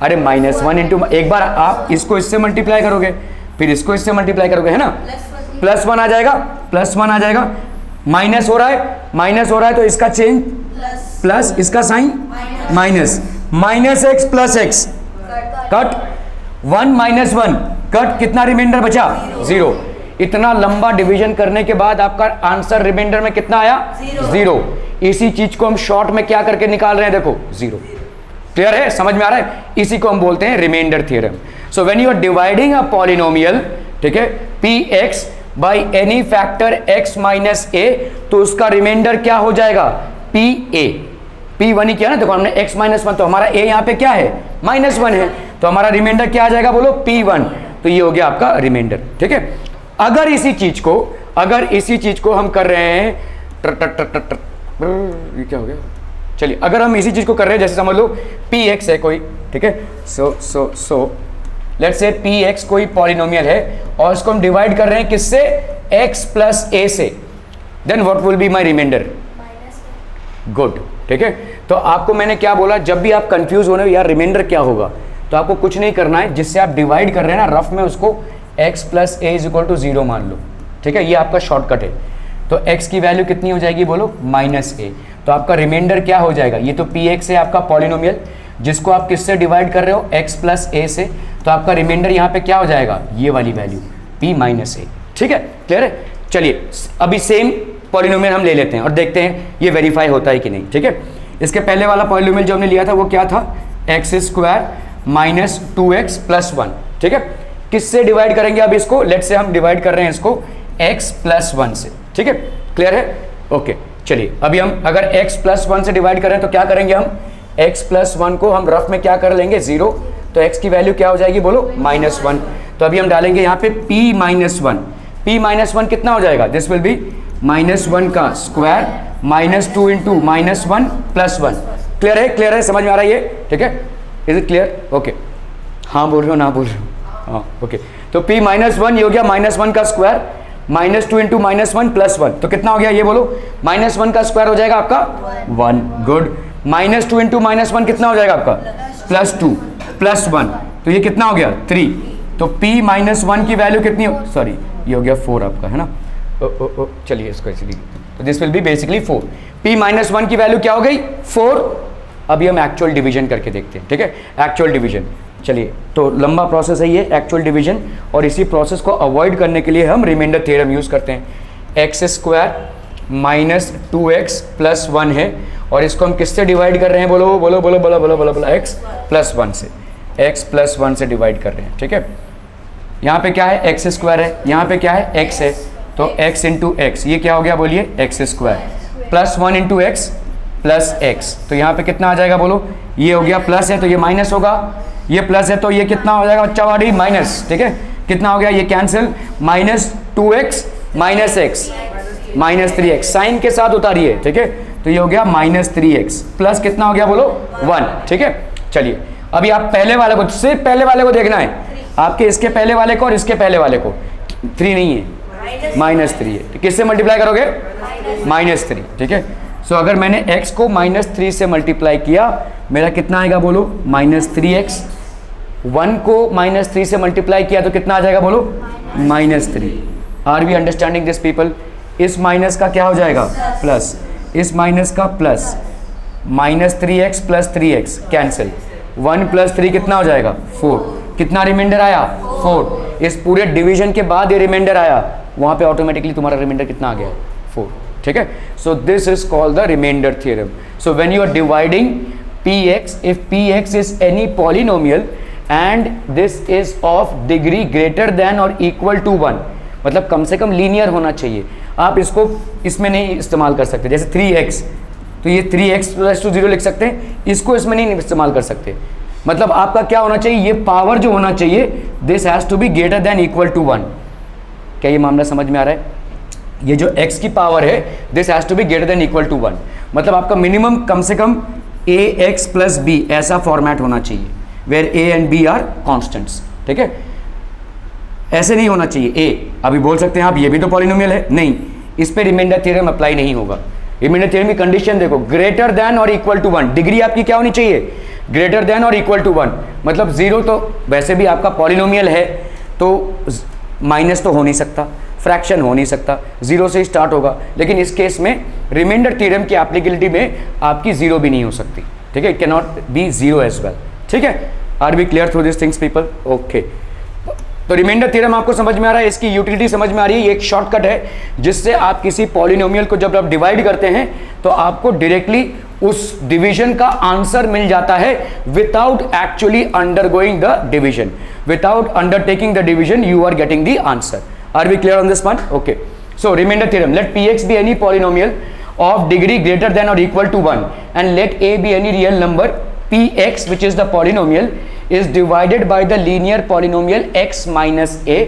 A: अरे माइनस 1 इंटू, एक बार आप इसको इससे मल्टीप्लाई करोगे, फिर इसको इससे मल्टीप्लाई करोगे, है ना? प्लस 1 आ जाएगा, प्लस 1 आ जाएगा। माइनस हो रहा है, तो इसका चेंज प्लस, इसका sign minus. Minus x plus x cut, 1 minus 1 cut, कितना रिमाइंडर बचा? 0। इतना लंबा डिवीजन करने के बाद आपका आंसर रिमाइंडर में कितना आया? 0। इसी चीज को हम शॉर्ट में क्या करके निकाल रहे हैं? देखो, 0। क्लियर है? समझ में आ रहा है? इसी को हम बोलते हैं reminder theorem. So when you are dividing a polynomial, ठीक है, px by any factor x minus a, तो उसका रिमाइंडर क्या हो जाएगा? pa। p1 ही किया ना, देखो हमने x माइनस 1, तो हमारा a यहाँ पे क्या है? माइनस 1 है, तो हमारा रिमाइंडर क्या आ जाएगा बोलो? p1। तो ये हो गया आपका रिमाइंडर। ठीक है, अगर इसी चीज को हम कर रहे हैं, ये क्या हो गया? चलिए, अगर हम इसी चीज को कर रहे हैं, जैसे समझ लो px है कोई, ठीक है, सो लेट्स से px कोई पॉलिनोमियल है और इसको हम डिवाइड कर रहे हैं किससे? x प्लस a से। Then what will be my reminder? Good, ठीक है। तो आपको मैंने क्या बोला, जब भी आप कंफ्यूज हो रहे हो यार रिमाइंडर क्या होगा, तो आपको कुछ नहीं करना है, जिससे आप डिवाइड कर रहे हैं ना रफ में, उसको x plus a is equal to 0 मान लो, ठीक है। ये आपका शॉर्टकट है। तो x की वैल्यू कितनी हो जाएगी बोलो? Minus a. तो आपका रिमाइंडर क्या हो जाएगा? ये तो px है आपका पॉलिनोमियल, जिसको आप किससे डिवाइड कर रहे हो? x प्लस ए से। तो आपका रिमाइंडर यहाँ पे क्या हो जाएगा? ये वाली वैल्यू p माइनस ए, ठीक है। क्लियर है? चलिए अभी सेम पॉलिनोमियल हम ले लेते हैं और देखते हैं ये वेरीफाई होता है कि नहीं, ठीक है। इसके पहले वाला पॉलिनोमियल जो हमने लिया था वो क्या था? X square minus 2x plus 1, ठीक है। किससे डिवाइड करेंगे अब इसको? लेट से हम डिवाइड कर रहे हैं इसको x प्लस 1 से, ठीक है। क्लियर है? ओके, चलिए अभी हम अगर x प्लस 1 से डिवाइड करें तो क्या करेंगे हम? x प्लस 1 को हम रफ में क्या कर लेंगे? 0। तो x की वैल्यू क्या हो जाएगी बोलो? -1। तो अभी हम डालेंगे यहाँ पे p माइनस 1। p माइनस 1 कितना हो जाएगा? दिस विल बी -1 का स्क्वायर -2 इंटू -1 प्लस 1। क्लियर है? क्लियर है? समझ में आ रहा है ये? ठीक है, इज इट क्लियर? ओके, हाँ बोल रहे हो ना बोल रहे हो? हाँ, ओके। तो p माइनस 1 ये हो गया -1 का स्क्वायर -2 इंटू -1 प्लस 1। तो कितना हो गया ये बोलो? -1 का स्क्वायर हो जाएगा आपका 1। गुड। -2 इंटू -1 कितना हो जाएगा आपका? +2 प्लस 1। तो ये कितना हो गया? 3। तो p माइनस 1 की वैल्यू कितनी हो? सॉरी, ये हो गया 4 आपका, है ना। चलिए इसको ऐसे लिखते हैं। तो this will be basically 4। p minus 1 की वैल्यू क्या हो गई? 4। अभी हम एक्चुअल डिवीजन करके देखते हैं, ठीक है। एक्चुअल डिवीजन, चलिए तो लंबा प्रोसेस है ये एक्चुअल डिवीजन, और इसी प्रोसेस को अवॉइड करने के लिए हम रिमाइंडर थ्योरम यूज करते हैं। X square minus 2x plus 1 है, और इसको हम किससे डिवाइड कर रहे हैं? बोलो बोलो बोलो बोलो बोलो बोलो बोलो x प्लस 1 से। x प्लस 1 से डिवाइड कर रहे हैं, ठीक है। यहाँ पे क्या है? एक्स स्क्वायर है, यहाँ पे क्या है? x है। तो x इंटू एक्स, ये क्या हो गया बोलिए? X square plus 1 into x plus x. तो यहाँ पे कितना आ जाएगा बोलो? ये हो गया प्लस है तो ये माइनस होगा, ये प्लस है तो ये कितना हो जाएगा बच्चा वाड़ी? माइनस, ठीक है। कितना हो गया? ये cancel, -2x minus x -3x, sign के साथ उतारिए, ठीक है। तो ये हो गया -3x प्लस कितना हो गया बोलो? 1, ठीक है। चलिए अभी आप पहले वाले को, सिर्फ पहले वाले को देखना है आपके, इसके पहले वाले को और इसके पहले वाले को। 3 नहीं है, -3 है। तो किससे मल्टीप्लाई करोगे? -3, ठीक है। सो अगर मैंने x को -3 से मल्टीप्लाई किया, मेरा कितना आएगा बोलो? -3x। 1 को -3 से मल्टीप्लाई किया तो कितना आ जाएगा बोलो? -3। Are we understanding this people? इस माइनस का क्या हो जाएगा? प्लस, इस माइनस का plus, -3x plus 3x cancel, 1 plus 3 कितना हो जाएगा? 4। कितना रिमाइंडर आया? 4। इस पूरे डिवीजन के बाद ये रिमाइंडर आया, वहाँ पे ऑटोमेटिकली तुम्हारा रिमाइंडर कितना आ गया? 4, ठीक है। So this is called the reminder theorem. So when you are dividing px, if px is any polynomial and this is of degree greater than or equal to 1, मतलब कम से कम लीनियर होना चाहिए। आप इसको इसमें नहीं इस्तेमाल कर सकते, जैसे 3x, तो ये 3x + 0 लिख सकते हैं, इसको इसमें नहीं इस्तेमाल कर सकते। मतलब आपका क्या होना चाहिए? ये पावर जो होना चाहिए, this has to be greater than equal to 1। क्या ये मामला समझ में आ रहा है? ये जो x की पावर है, this has to be greater than equal to 1। मतलब आपका मिनिमम कम से कम ax प्लस b ऐसा फॉर्मेट होना चाहिए, where a and b are constants, ठीक है। ऐसे नहीं होना चाहिए a। अभी बोल सकते हैं आप ये भी तो पॉलिनोमियल है, नहीं, इस पे रिमाइंडर थ्योरम अप्लाई नहीं होगा। रिमाइंडर थ्योरम की कंडीशन देखो, ग्रेटर देन और इक्वल टू 1, डिग्री आपकी क्या होनी चाहिए? ग्रेटर देन और इक्वल टू 1। मतलब 0 तो वैसे भी आपका पॉलिनोमियल है, तो माइनस तो हो नहीं सकता, फ्रैक्शन हो नहीं सकता, 0 से ही स्टार्ट होगा। लेकिन इस केस में रिमाइंडर थ्योरम की एप्लीकेबिलिटी में आपकी 0 भी नहीं हो सकती, ठीक है। It can not be 0 as well, ठीक है। Are we clear through this things people? Okay. तो रिमाइंडर थ्योरम आपको समझ में आ रहा है, इसकी यूटिलिटी समझ में आ रही है। ये एक शॉर्टकट है जिससे आप किसी पॉलिनोमियल को जब आप डिवाइड करते हैं तो आपको डायरेक्टली उस डिवीजन का आंसर मिल जाता है without actually undergoing the division. Without undertaking the division you are getting the answer. Are we clear on this one? Okay. So remainder theorem. Let px be any polynomial of degree greater than or equal to 1, and let a be any real number px, which is the polynomial, is divided by the linear polynomial x minus a.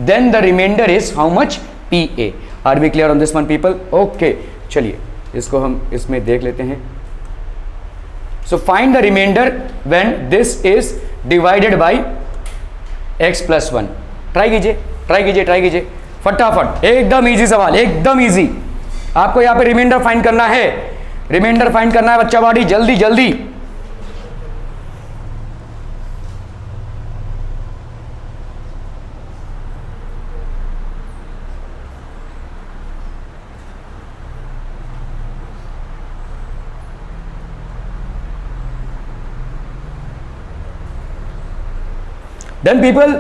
A: Then the remainder is how much? pa. Are we clear on this one, people? Okay. चलिए इसको हम इसमें देख लेते हैं। So find the remainder when this is divided by x plus 1. Try कीजिए, ट्राई कीजिए, ट्राई कीजिए फटाफट, एकदम इजी सवाल, एकदम इजी, आपको यहाँ पे रिमाइंडर फाइंड करना है, रिमाइंडर फाइंड करना है बच्चा बॉडी, जल्दी जल्दी। Done people,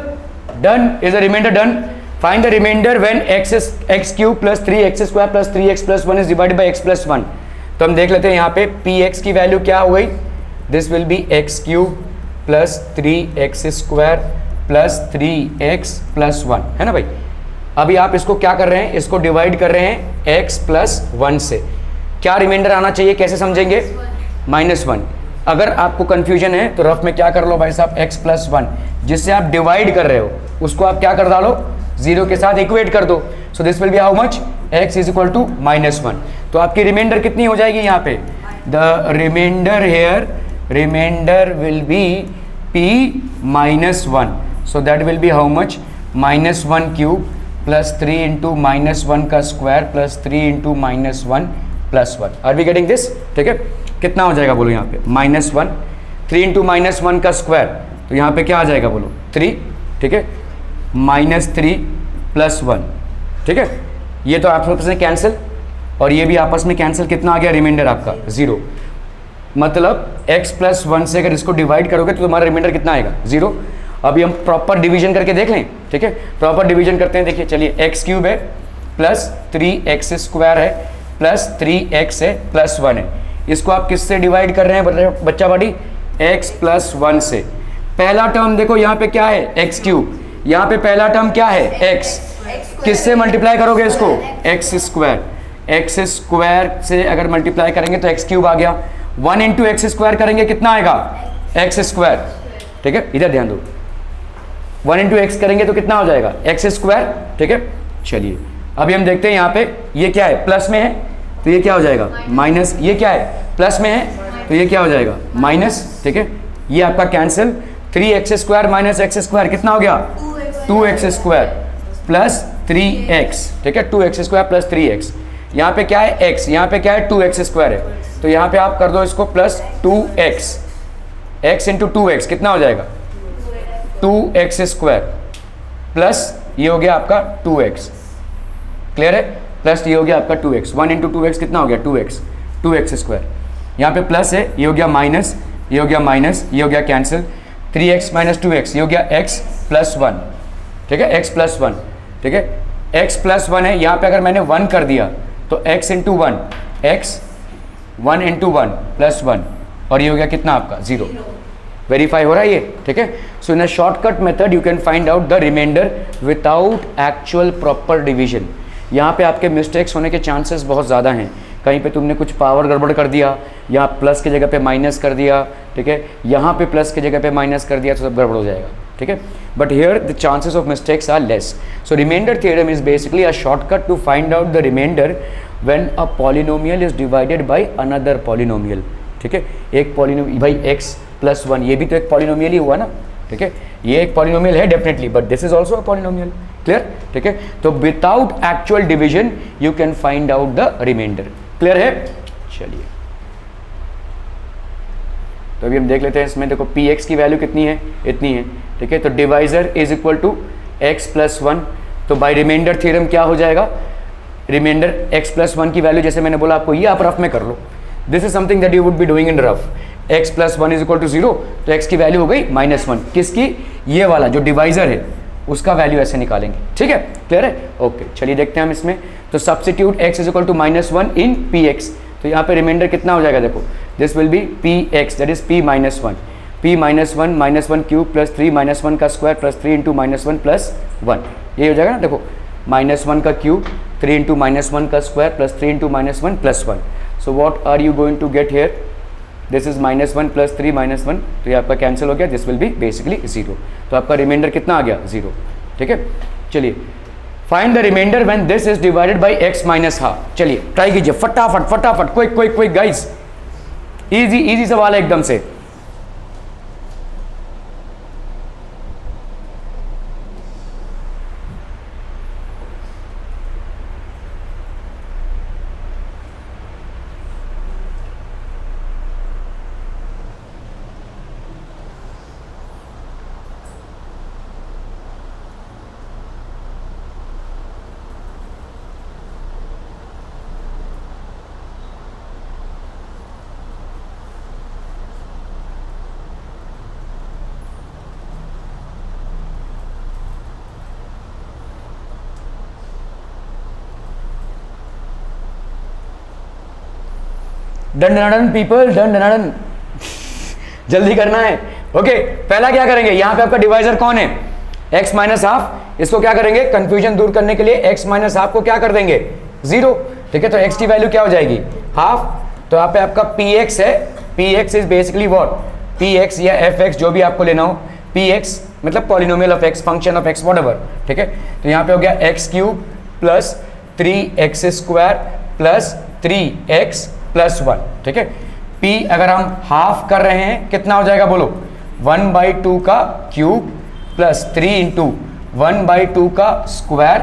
A: done. Is the remainder done? Find the remainder when x is x cube plus 3x square plus 3x plus 1 is divided by x plus 1. तो हम देख लेते हैं यहाँ पे px की वैल्यू क्या हो गई, this will B x cube plus 3x square plus 3x plus 1, है ना भाई। अभी आप इसको क्या कर रहे हैं, इसको डिवाइड कर रहे हैं x प्लस 1 से। क्या रिमाइंडर आना चाहिए, कैसे समझेंगे, -1। अगर आपको कंफ्यूजन है तो रफ में क्या कर लो भाई साहब, x प्लस 1 जिससे आप डिवाइड कर रहे हो उसको आप क्या कर डालो, 0 के साथ इक्वेट कर दो। So this will be how much, x is equal to -1। तो आपकी रिमाइंडर कितनी हो जाएगी यहाँ पे, the reminder here, reminder will be p-1। So that will be how much, -1 cube plus 3 into -1 का square plus 3 into -1 plus 1। Are we getting this, ठीक है। कितना हो जाएगा बोलो यहाँ पे, -1, 3 इंटू -1 का स्क्वायर, तो यहाँ पे क्या आ जाएगा बोलो, 3, ठीक है, -3 प्लस 1, ठीक है। ये तो आपस में कैंसिल और ये भी आपस में कैंसिल, कितना आ गया रिमाइंडर आपका 0। मतलब x प्लस 1 से अगर इसको डिवाइड करोगे तो तुम्हारा रिमाइंडर कितना आएगा, 0। अभी हम प्रॉपर डिवीजन करके देख लें, ठीक है। प्रॉपर डिवीजन करते हैं, देखिए चलिए, x क्यूब है प्लस 3x स्क्वायर है प्लस 3x है प्लस 1 है। इसको आप किससे डिवाइड कर रहे हैं बच्चा बड़ी, x प्लस 1 से। पहला टर्म देखो यहाँ पे क्या है, x क्यूब, यहाँ पे पहला टर्म क्या है, x, किससे मल्टीप्लाई करोगे इसको, x स्क्वायर, x स्क्वायर से अगर मल्टीप्लाई करेंगे तो x क्यूब आ गया, 1 इंटू एक्स स्क्वायर करेंगे कितना आएगा, x स्क्वायर, ठीक है। इधर ध्यान दो, 1 इंटू एक्स करेंगे तो कितना हो जाएगा, x स्क्वायर, ठीक है। चलिए अभी हम देखते हैं यहाँ पे ये क्या है, प्लस में है तो ये क्या हो जाएगा माइनस, ये क्या है प्लस में है तो ये क्या हो जाएगा माइनस, ठीक है। ये आपका cancel, 3x square minus x square कितना हो गया, 2x स्क्वायर प्लस 3x, ठीक है, 2x स्क्वायर प्लस 3x। यहाँ पे क्या है x, यहाँ पे क्या है 2x स्क्वायर है, तो यहाँ पे आप कर दो इसको plus 2x, x into 2x कितना हो जाएगा 2x स्क्वायर प्लस ये हो गया आपका 2x, क्लियर है, प्लस ये हो गया आपका 2x, 1 इंटू 2x कितना हो गया 2x स्क्वायर। यहाँ पे प्लस है, ये हो गया माइनस, ये हो गया माइनस, ये हो गया कैंसिल, 3x माइनस 2x, ये हो गया x प्लस 1, ठीक है, x प्लस 1, ठीक है, x प्लस 1 है। यहाँ पे अगर मैंने 1 कर दिया तो x into 1, x 1 into 1 plus 1 और ये हो गया कितना आपका 0। वेरीफाई हो रहा है ये, ठीक है। So in a shortcut method you can find out the remainder without actual proper division. यहाँ पे आपके मिस्टेक्स होने के चांसेस बहुत ज़्यादा हैं, कहीं पे तुमने कुछ पावर गड़बड़ कर दिया, यहाँ प्लस की जगह पे माइनस कर दिया, ठीक है, यहाँ पे प्लस की जगह पे माइनस कर दिया तो सब गड़बड़ हो जाएगा, ठीक है। But here the chances of mistakes are less. So reminder theorem is basically a shortcut to find out the reminder when a polynomial is divided by another polynomial, ठीक है। एक पॉलिनोमियल भाई x प्लस 1, ये भी तो एक पॉलिनोमियल ही हुआ ना, ठीक है, ये एक पॉलिनोमियल है definitely, but this is also a polynomial, clear, ठीक है। तो without actual division you can find out the reminder, clear है। चलिए तो अभी हम देख लेते हैं इसमें, देखो px की वैल्यू कितनी है, इतनी है, ठीक है। तो divisor is equal to x plus 1, तो बाय रिमाइंडर थ्योरम क्या हो जाएगा, रिमाइंडर x प्लस 1 की वैल्यू जैसे मैंने बोला आपको, ये आप रफ में कर लो, this is something that you would be doing in rough. x plus 1 is equal to 0, तो x की वैल्यू हो गई -1, किसकी, ये वाला जो डिवाइजर है उसका वैल्यू ऐसे निकालेंगे, ठीक है, क्लियर है। ओके चलिए देखते हैं हम इसमें, तो substitute x is equal to -1 in px, तो यहाँ पे रिमाइंडर कितना हो जाएगा, देखो this will be px that is p minus 1, -1 cube plus 3 -1 का स्क्वायर प्लस 3 इंटू -1 प्लस 1, ये हो जाएगा ना, देखो -1 का क्यूब 3 इंटू -1 का square plus 3 into -1 plus 1। So what are you going to get here, this is -1 plus 3 -1, तो ये आपका कैंसिल हो गया, दिस विल बी बेसिकली 0, तो आपका रिमाइंडर कितना आ गया 0, ठीक है। चलिए find the reminder when this is divided by x minus half. चलिए ट्राई कीजिए फटाफट फटाफट, क्विक गाइस, इजी सवाल है एकदम से। Done done people, done done, जल्दी करना है। ओके, पहला क्या करेंगे, यहां पे आपका डिवाइजर कौन है, x माइनस हाफ। इसको क्या करेंगे, कंफ्यूजन दूर करने के लिए x माइनस हाफ को क्या कर देंगे, 0। ठीक है, तो x की वैल्यू क्या हो जाएगी, हाफ। तो यहाँ पे आपका px है, px is basically what, px या fx जो भी आपको लेना हो, px मतलब polynomial of x, function of x, whatever. ठीक है, तो यहाँ पे हो गया x cube plus 3x square plus 3x plus 1। ठीक है, p अगर हम हाफ कर रहे हैं कितना हो जाएगा बोलो, 1/2 का क्यूब प्लस 3 इंटू 1/2 का square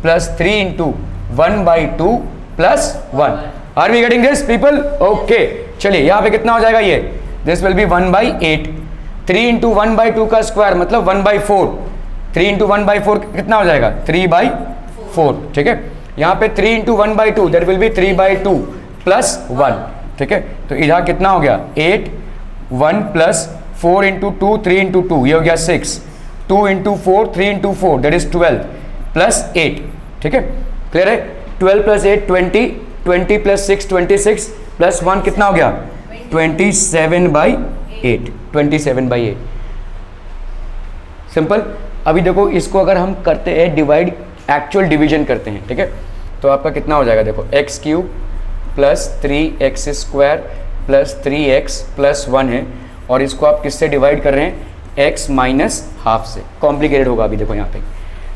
A: plus 3 into 1/2 plus 1। Are we getting this people? Okay, चलिए यहाँ पे कितना हो जाएगा ये, दिस विल बी 1/8। 3 इंटू 1/2 का स्क्वायर मतलब 1/4। 3 इंटू 1/4 कितना हो जाएगा, 3/4। ठीक है, यहाँ पे 3 into 1/2 that will B 3/2 plus 1। ठीक है, तो इधर कितना हो गया 8, 1 प्लस 4 इंटू 2, 3 इंटू 2 ये हो गया 6, 2 into 4, 3 into 4 that is 12 plus 8। ठीक है, क्लियर है, 12 प्लस 8 20, 20 प्लस 6 26 प्लस 1 कितना हो गया 27/8, 27/8। सिंपल। अभी देखो इसको अगर हम करते हैं डिवाइड, एक्चुअल डिवीजन करते हैं, ठीक है, तो आपका कितना हो जाएगा, देखो x cube plus 3x square plus 3x plus 1 है, और इसको आप किससे डिवाइड कर रहे हैं, x माइनस हाफ से। कॉम्प्लिकेटेड होगा अभी, देखो यहाँ पे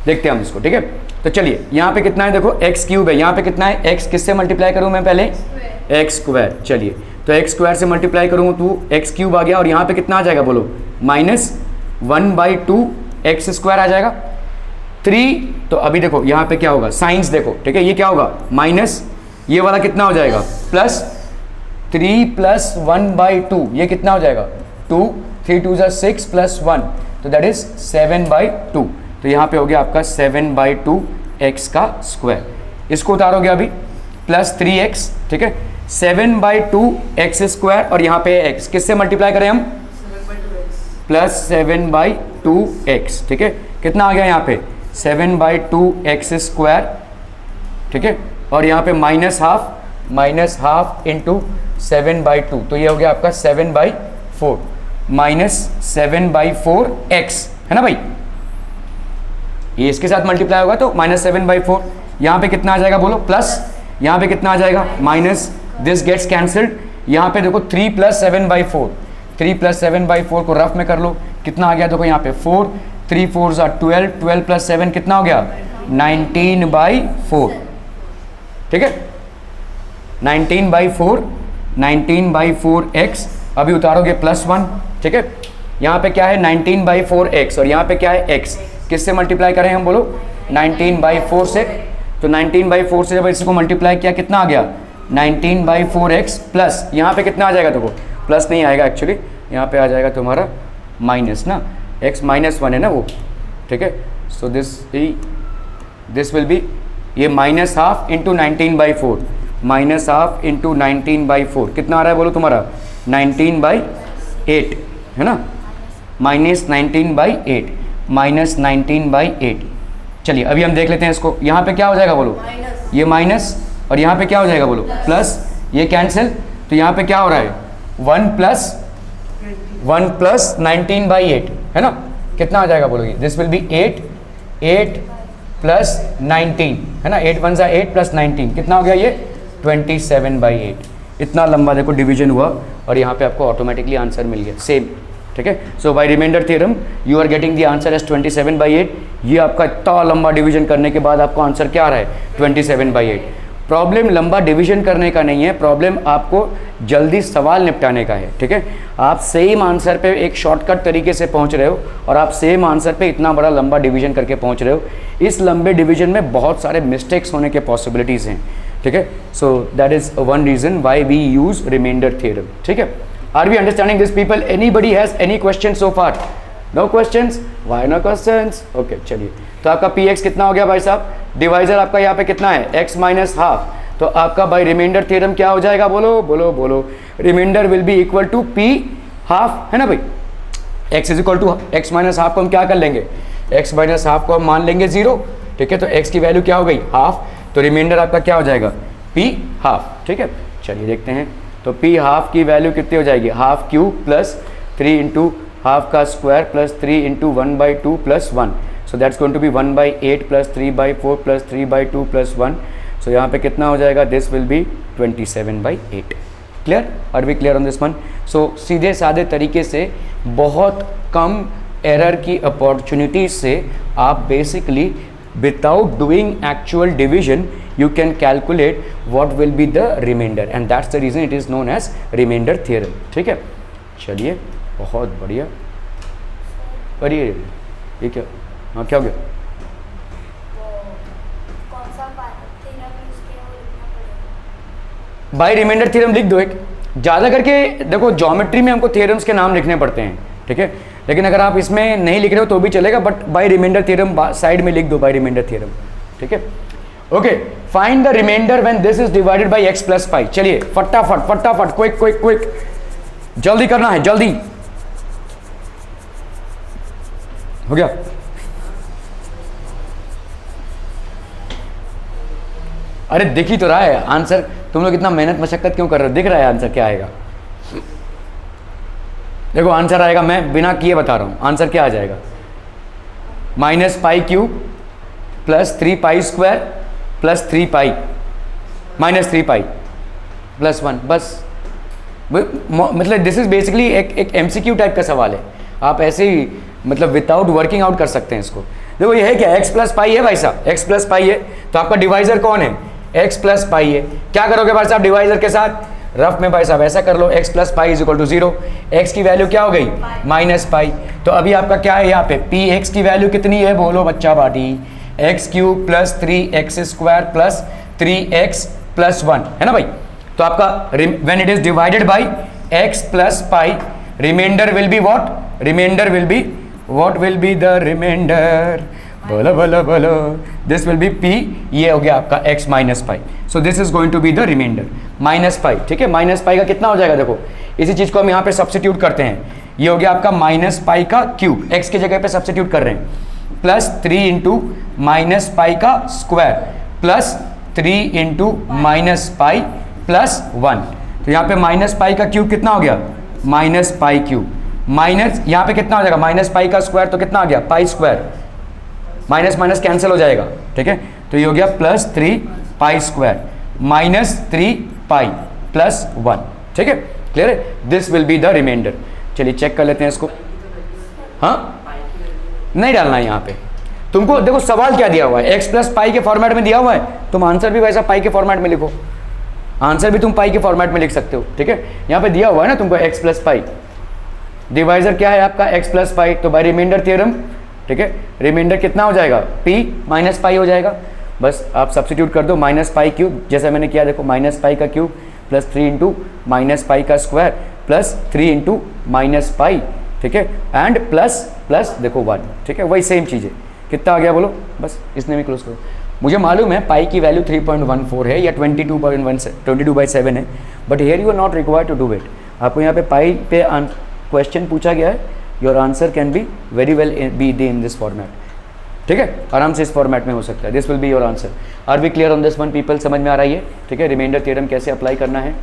A: देखते हैं हम इसको। ठीक है, तो चलिए यहाँ पे कितना है, देखो x क्यूब है, यहाँ पे कितना है, x किससे मल्टीप्लाई करूँ मैं पहले, x स्क्वायर। चलिए तो x स्क्वायर से मल्टीप्लाई करूँ तो x क्यूब आ गया, और यहाँ पे कितना आ जाएगा बोलो, माइनस 1/2 x स्क्वायर आ जाएगा। 3, तो अभी देखो यहाँ पे क्या होगा, साइंस देखो, ठीक है, ये क्या होगा माइनस, ये वाला कितना हो जाएगा प्लस 3 प्लस 1/2, ये कितना हो जाएगा 2, 3 2 6 प्लस 1, तो दैट इज 7/2। तो यहाँ पे हो गया आपका 7/2 x का स्क्वायर। इसको उतारोगे अभी प्लस 3x, ठीक है, 7/2 x स्क्वायर, और यहाँ पे x किससे मल्टीप्लाई करें हम, प्लस 7/2 x। ठीक है, कितना आ गया यहाँ पे 7/2 x स्क्वायर। ठीक है, और यहाँ पे माइनस हाफ इंटू 7/2, तो ये हो गया आपका 7/4 माइनस 7/4 x, है ना भाई, ये इसके साथ मल्टीप्लाई होगा तो माइनस 7/4। यहाँ पे कितना आ जाएगा बोलो, प्लस, यहाँ पे कितना आ जाएगा माइनस, दिस गेट्स कैंसल्ड। यहाँ पे देखो 3 प्लस 7/4, 3 प्लस 7/4 को रफ में कर लो, कितना आ गया देखो यहाँ पे 4, 3 4 12, 12 प्लस 7 कितना हो गया 19/4। ठीक है, 19/4, 19/4 x। अभी उतारोगे प्लस 1। ठीक है, यहाँ पे क्या है 19/4 x, और यहाँ पे क्या है x, किससे मल्टीप्लाई करें हम बोलो 19/4 से। तो 19/4 से जब इसको मल्टीप्लाई किया कितना आ गया 19/4 x प्लस, यहाँ पे कितना आ जाएगा देखो, प्लस नहीं आएगा एक्चुअली, यहाँ पे आ जाएगा तुम्हारा माइनस ना, x माइनस 1 है ना वो। ठीक है, सो दिस विल बी, ये minus half into 19/4, minus half into 19/4 कितना आ रहा है बोलो तुम्हारा 19/8, है ना, माइनस 19/8, माइनस 19/8। चलिए अभी हम देख लेते हैं इसको, यहाँ पे क्या हो जाएगा बोलो, ये माइनस, और यहाँ पे क्या हो जाएगा बोलो प्लस, ये कैंसिल, तो यहाँ पे क्या हो रहा है 1 प्लस 19/8, है ना, कितना आ जाएगा बोलो, दिस विल बी 8 प्लस 19, है ना, 8 1 8 प्लस 19 कितना हो गया ये 27/8। इतना लंबा देखो डिवीजन हुआ, और यहाँ पे आपको ऑटोमेटिकली आंसर मिल गया सेम। ठीक है, so by reminder theorem you are getting the answer as 27/8। ये आपका इतना लंबा डिवीजन करने के बाद आपको आंसर क्या आ रहा है 27/8। प्रॉब्लम लंबा डिवीजन करने का नहीं है, प्रॉब्लम आपको जल्दी सवाल निपटाने का है। ठीक है, आप सेम आंसर पे एक शॉर्टकट तरीके से पहुंच रहे हो, और आप सेम आंसर पे इतना बड़ा लंबा डिवीजन करके पहुंच रहे हो। इस लंबे डिवीजन में बहुत सारे मिस्टेक्स होने के पॉसिबिलिटीज़ हैं। ठीक है, so that is one reason why we use reminder theorem. ठीक है, are we understanding this people? Anybody has any question so far? No questions? Why no questions? Okay, चलिए, तो आपका पी एक्स कितना हो गया भाई साहब, डिवाइजर आपका यहाँ पे कितना है x माइनस हाफ, तो आपका बाई रिमाइंडर थ्योरम क्या हो जाएगा बोलो बोलो बोलो, reminder will be equal to p half, है ना भाई, x is equal to x minus half को हम क्या कर लेंगे, x माइनस हाफ को हम मान लेंगे 0। ठीक है, तो x की वैल्यू क्या हो गई हाफ, तो रिमाइंडर आपका क्या हो जाएगा p हाफ। ठीक है, चलिए देखते हैं तो p हाफ की वैल्यू कितनी हो जाएगी, half cube plus 3 into half का square plus 3 into 1/2 plus 1. So that's going to be 1/8 plus 3/4 plus 3/2 plus 1. सो यहाँ पे कितना हो जाएगा, this will be 27/8. Clear, are we clear on this one? सो सीधे साधे तरीके से बहुत कम एरर की अपॉर्चुनिटीज से आप basically without doing actual division you can calculate what will be the remainder, and that's the reason it is known as remainder theorem. ठीक है, चलिए बहुत बढ़िया. अरे ये क्या, हाँ क्या हो गया? बाय रिमाइंडर थ्योरम लिख दो एक. ज़्यादा करके देखो ज्योमेट्री में हमको थ्योरम्स के नाम लिखने पड़ते हैं, ठीक है, लेकिन अगर आप इसमें नहीं लिख रहे हो तो भी चलेगा, but by reminder theorem side में लिख दो, बाय रिमाइंडर थ्योरम. ठीक है, okay. Find the reminder when this is divided by x plus 5. चलिए फटाफट फटाफट, क्विक क्विक क्विक, जल्दी करना है, जल्दी. हो गया? अरे दिख ही तो रहा है आंसर. तुम लोग इतना मेहनत मशक्कत क्यों कर रहे हो? दिख रहा है आंसर क्या आएगा. देखो आंसर आएगा, मैं बिना किए बता रहा हूं आंसर क्या आ जाएगा. Minus pi cube plus 3 pi square plus 3 pi minus 3 pi plus 1. बस मतलब दिस इज बेसिकली एक MCQ टाइप का सवाल है. आप ऐसे ही मतलब विदाउट वर्किंग आउट कर सकते हैं इसको. देखो ये है क्या, x प्लस पाई है भाई साहब, x प्लस पाई है, तो आपका डिवाइजर कौन है, x प्लस पाई है. क्या करोगे भाई साहब डिवाइजर के साथ, रफ में भाई साहब ऐसा कर लो, x plus pi is equal to 0. x की वैल्यू क्या हो गई, माइनस पाई. तो अभी आपका क्या है यहाँ पे, px की वैल्यू कितनी है, बोलो बच्चा बाटी, X cube plus 3x square plus 3x plus 1 है ना भाई. तो आपका when it is divided by x plus pi, remainder will be what, remainder will be what will be the remainder, बोलो बोलो बोलो, दिस विल बी p. ये हो गया आपका x minus pi. So this is going to be the reminder minus pi. ठीक है, माइनस पाई का कितना हो जाएगा, देखो इसी चीज को हम यहाँ पे सब्स्टिट्यूट करते हैं. ये हो गया आपका माइनस पाई का क्यूब, x की जगह पे सब्स्टिट्यूट कर रहे हैं, प्लस 3 इंटू माइनस पाई का स्क्वायर प्लस 3 इंटू माइनस पाई प्लस 1. तो यहाँ पे माइनस पाई का क्यूब कितना हो गया, माइनस पाई क्यूब, माइनस यहाँ पे कितना हो जाएगा, माइनस पाई का स्क्वायर तो कितना आ गया, pi square, minus minus cancel हो जाएगा. ठीक है, तो ये हो गया plus 3 pi square minus 3 pi plus 1. ठीक है, क्लियर है, this will be the reminder. चलिए चेक कर लेते हैं इसको. हाँ नहीं डालना है यहाँ पे. तुमको देखो सवाल क्या दिया हुआ है, x प्लस पाई के फॉर्मेट में दिया हुआ है, तुम आंसर भी वैसा पाई के फॉर्मेट में लिखो. आंसर भी तुम पाई के फॉर्मेट में लिख सकते हो. ठीक है, यहाँ पे दिया हुआ है ना तुमको x प्लस पाई, डिवाइजर क्या है आपका x प्लस पाई, तो बाय रिमाइंडर थ्योरम. ठीक है, रिमाइंडर कितना हो जाएगा, p माइनस पाई हो जाएगा. बस आप सब्स्टिट्यूट कर दो, माइनस पाई क्यूब जैसा मैंने किया, देखो माइनस पाई का cube plus 3 into minus pi का square plus 3 into minus pi. ठीक है, एंड प्लस प्लस देखो 1. ठीक है, वही सेम चीज़ है. कितना आ गया बोलो, बस इसने भी क्लोज करो. मुझे मालूम है पाई की वैल्यू 3.14 है या 22/7 है, but here you are not required to do it. आपको यहाँ पे पाई पे क्वेश्चन पूछा गया है, your answer can be very well be in this format. ठीक है, आराम से इस फॉर्मेट में हो सकता है. This will be your answer. Are we clear on this one people, समझ में आ रही है. ठीक है, रिमाइंडर थ्योरम कैसे अप्लाई करना है.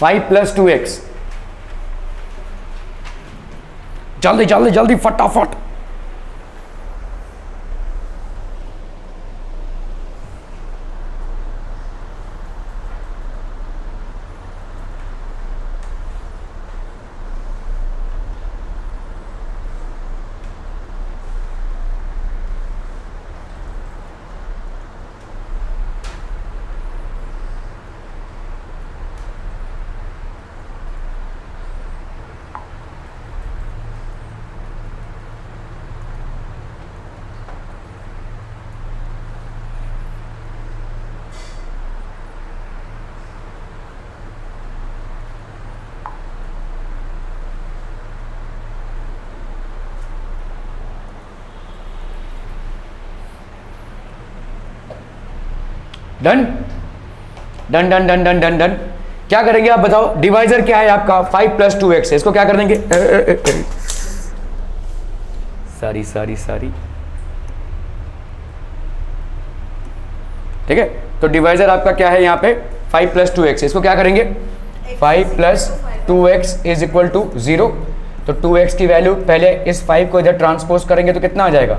A: 5 प्लस 2x, जल्दी जल्दी जल्दी फटाफट. Done done done done done done done. क्या करेंगे आप बताओ, डिवाइजर क्या है आपका 5 प्लस 2x है, इसको क्या कर देंगे, सारी सारी सारी. ठीक है, तो डिवाइजर आपका क्या है यहाँ पे 5 प्लस 2x, इसको क्या करेंगे 5 plus 2x is equal to 0। तो 2x की वैल्यू पहले इस 5 को इधर ट्रांसपोज करेंगे तो कितना आ जाएगा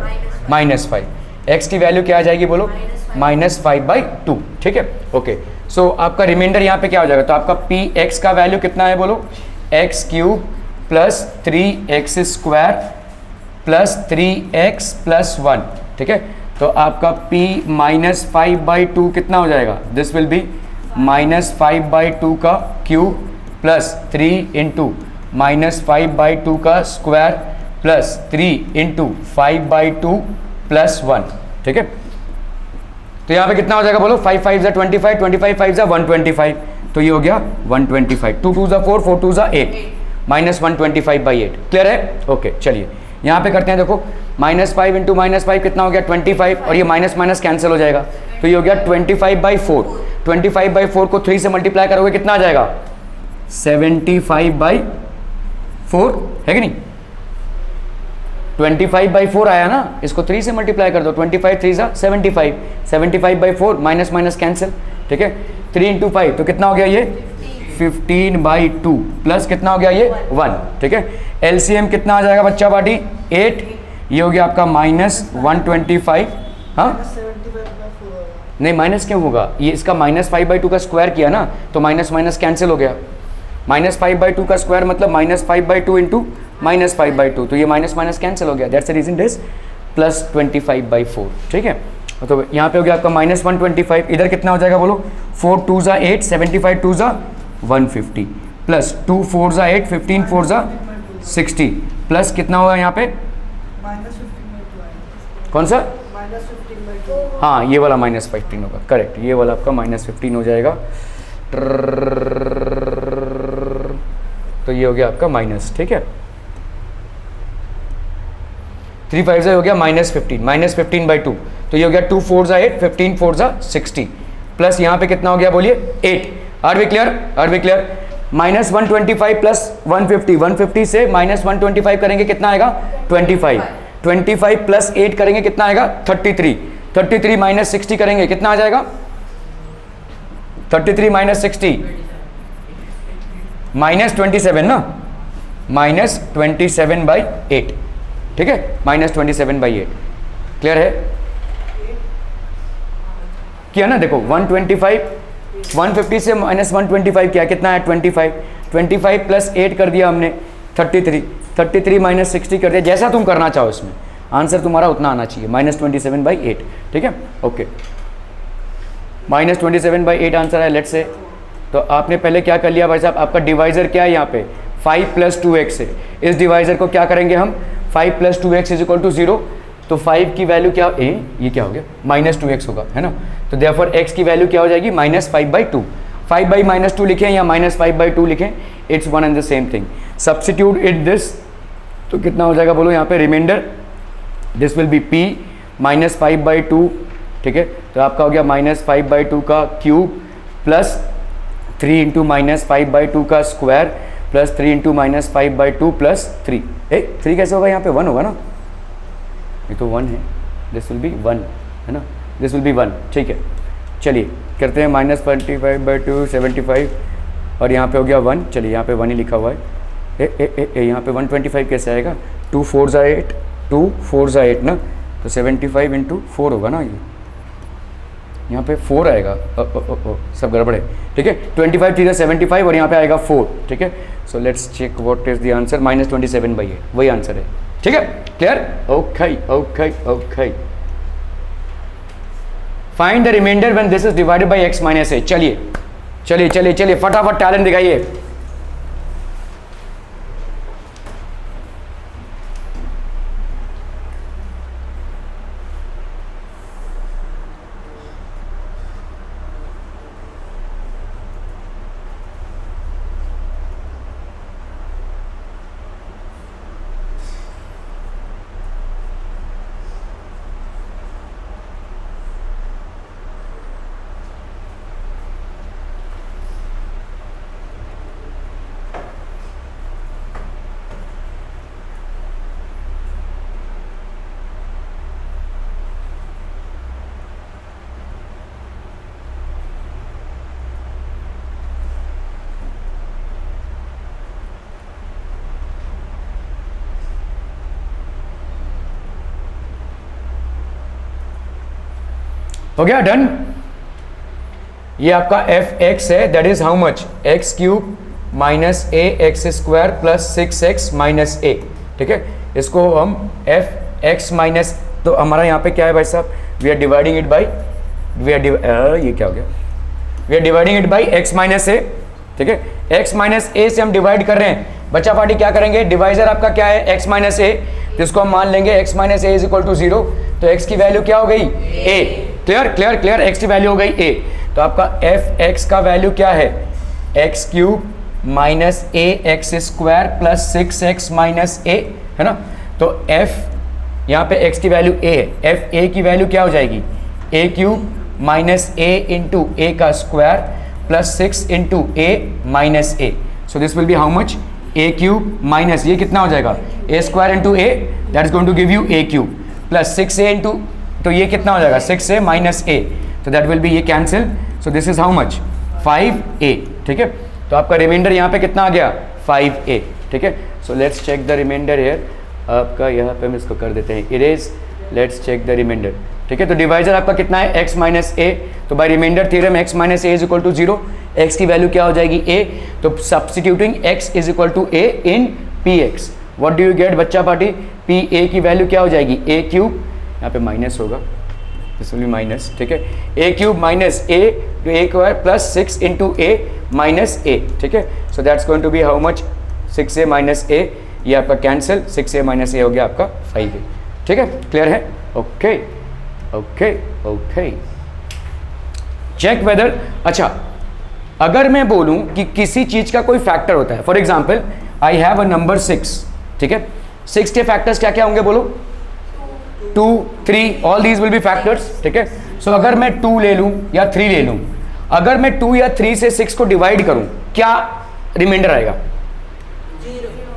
A: -5। x की वैल्यू क्या आ जाएगी बोलो -5/2। ठीक है, ओके। सो आपका रिमाइंडर यहाँ पे क्या हो जाएगा, तो आपका px का वैल्यू कितना है बोलो x³ plus 3x square plus 3x plus 1। ठीक है, तो आपका p -5/2 कितना हो जाएगा, दिस विल बी -5/2 का क्यूब प्लस 3 इंटू -5/2 का स्क्वायर प्लस 3 इंटू 5/2 प्लस 1। ठीक है, तो यहाँ पे कितना हो जाएगा बोलो 5 5 जा 25, 25 5 जा 125, तो ये हो गया 125। 2 2 जा 4, 4 2 जा 8, -125/8। क्लियर है, ओके। चलिए यहाँ पे करते हैं, देखो -5 इंटू -5 कितना हो गया 25, और ये माइनस माइनस कैंसिल हो जाएगा, तो ये हो गया 25/4। 25/4 को 3 से मल्टीप्लाई करोगे कितना आ जाएगा 75/4, है कि नहीं। 25/4 आया ना, इसको 3 से मल्टीप्लाई कर दो, 25 3 जा 75, 75/4 माइनस माइनस कैंसिल। ठीक है, 3 इंटू 5 तो कितना हो गया ये 15/2 प्लस कितना हो गया ये 1। ठीक है, एलसीएम कितना आ जाएगा बच्चा पार्टी 8, ये हो गया आपका -125। हाँ नहीं, माइनस क्यों होगा, ये इसका -5/2 का स्क्वायर किया ना, तो माइनस माइनस कैंसिल हो गया। -5/2 का स्क्वायर मतलब -5/2 इंटू -5/2, तो ये माइनस माइनस कैंसिल हो गया, दैट्स द रीजन दिस +25/4। ठीक है, तो यहाँ पे हो गया आपका -125, इधर कितना हो जाएगा बोलो 4 2 जा 8, 75 2 जा 150 प्लस 2 4 जा 8, 15 4 जा 60 प्लस कितना होगा यहाँ पे कौन सा हाँ ये वाला -15 होगा, करेक्ट, ये वाला आपका -15 हो जाएगा। तो ये हो गया आपका माइनस। ठीक है, 3 5 हो गया -15/2, तो ये हो गया 2 4 जा 8, 15 4 जा 60 प्लस यहाँ पे कितना हो गया बोलिए 8। Are we clear, are we clear. -125 plus 150, 150 से -125 करेंगे कितना आएगा 25, 25 प्लस 8 करेंगे कितना आएगा 33, 33 माइनस 60 करेंगे कितना आ जाएगा 33 माइनस 60 -27 ना, -27/8। ठीक है, -27/8। क्लियर है, किया ना। देखो 125 150 से -125 किया कितना है 25, 25 प्लस 8 कर दिया हमने 33, 33 माइनस 60 कर दिया, जैसा तुम करना चाहो इसमें आंसर तुम्हारा उतना आना चाहिए -27/8। ठीक है, ओके, -27/8 आंसर है लेट्स से। तो आपने पहले क्या कर लिया भाई साहब, आपका डिवाइजर क्या है यहाँ पे 5 + 2x है, इस डिवाइजर को क्या करेंगे हम 5 + 2x = 0, तो 5 की वैल्यू क्या ये क्या हो गया -2x होगा, है ना। तो देयरफॉर x की वैल्यू क्या हो जाएगी -5/2, 5/-2 लिखें या -5/2 लिखें, it's one and the same thing. Substitute it this, तो कितना हो जाएगा बोलो यहाँ पे reminder, this will be p -5/2। ठीक है, तो आपका हो गया -5/2 का क्यूब प्लस 3 इंटू -5/2 का स्क्वायर प्लस 3 इंटू -5/2 प्लस 3। 3 कैसे होगा यहाँ पे 1 होगा ना, ये तो 1 है, दिस विल बी 1 है ना, दिस विल बी 1। ठीक है, चलिए करते हैं -25/2 75, और यहाँ पे हो गया 1, चलिए यहाँ पे 1 ही लिखा हुआ है। यहाँ पे 125 कैसे आएगा 2 4 जा 8, 2 4 जा 8 ना, तो 75 इंटू 4 होगा ना, ये यहाँ पे 4 आएगा, सब गड़बड़ है। ठीक है, 25 3 75 और यहाँ पे आएगा 4। ठीक है, so let's check what is the answer, -27/8 वही आंसर है। ठीक है, clear, okay okay okay. Find the reminder when this is divided by x - a। चलिए चलिए चलिए चलिए फटाफट टैलेंट दिखाइए। हो गया, डन। ये आपका एफ एक्स है, that is how much, X cube minus A X square plus 6x minus A. ठीक है, इसको हम एफ एक्स माइनस, तो हमारा यहाँ पे क्या है भाई साहब, we are dividing it by, ये क्या हो गया, we are dividing it by X minus A. ठीक है, एक्स माइनस ए से हम डिवाइड कर रहे हैं, बच्चा पार्टी क्या करेंगे, डिवाइजर आपका क्या है, एक्स माइनस ए, तो इसको हम मान लेंगे x minus a is equal to 0, तो एक्स की वैल्यू क्या हो गई, a. Clear clear clear, x की वैल्यू हो गई ए, तो आपका एफ एक्स का वैल्यू क्या है, X cube minus A X square plus 6x minus A, है ना। तो एफ यहाँ पे x की वैल्यू a है, एफ ए की वैल्यू क्या हो जाएगी, A cube minus A into A का square plus 6 into A minus A. So this will be how much, A cube minus ये कितना हो जाएगा, A square into A, that is going to give you A cube plus 6a into, तो ये कितना हो जाएगा 6a माइनस ए, तो दैट विल बी ये cancel. So this is how much 5a। ठीक है, तो आपका रिमाइंडर यहाँ पे कितना आ गया 5a। ठीक है, so let's check the reminder here, आपका यहाँ पे हम इसको कर देते हैं erase, let's check the reminder. ठीक है, तो डिवाइजर आपका कितना है x माइनस ए, तो by reminder theorem x minus a is equal to 0, x की वैल्यू क्या हो जाएगी a, तो substituting x is equal to a in px, what do you get बच्चा पार्टी, pa की वैल्यू क्या हो जाएगी, a क्यूब, यहाँ पे माइनस होगा, दिस विल बी माइनस। ठीक है, a cube minus a two a square plus 6 into a minus a। ठीक है, so that's going to be how much 6a minus a, ये आपका कैंसिल, 6a माइनस a हो गया आपका 5a। ठीक है, क्लियर है, okay okay okay. Check whether, अच्छा अगर मैं बोलूं कि किसी चीज का कोई फैक्टर होता है, for example I have a number 6, ठीक है, 6 के फैक्टर्स क्या क्या होंगे बोलो, 2 3, all these will be factors. ठीक है, सो अगर मैं 2 ले लूं या 3 ले लूं, अगर मैं 2 या 3 से 6 को डिवाइड करूं, क्या रिमाइंडर आएगा,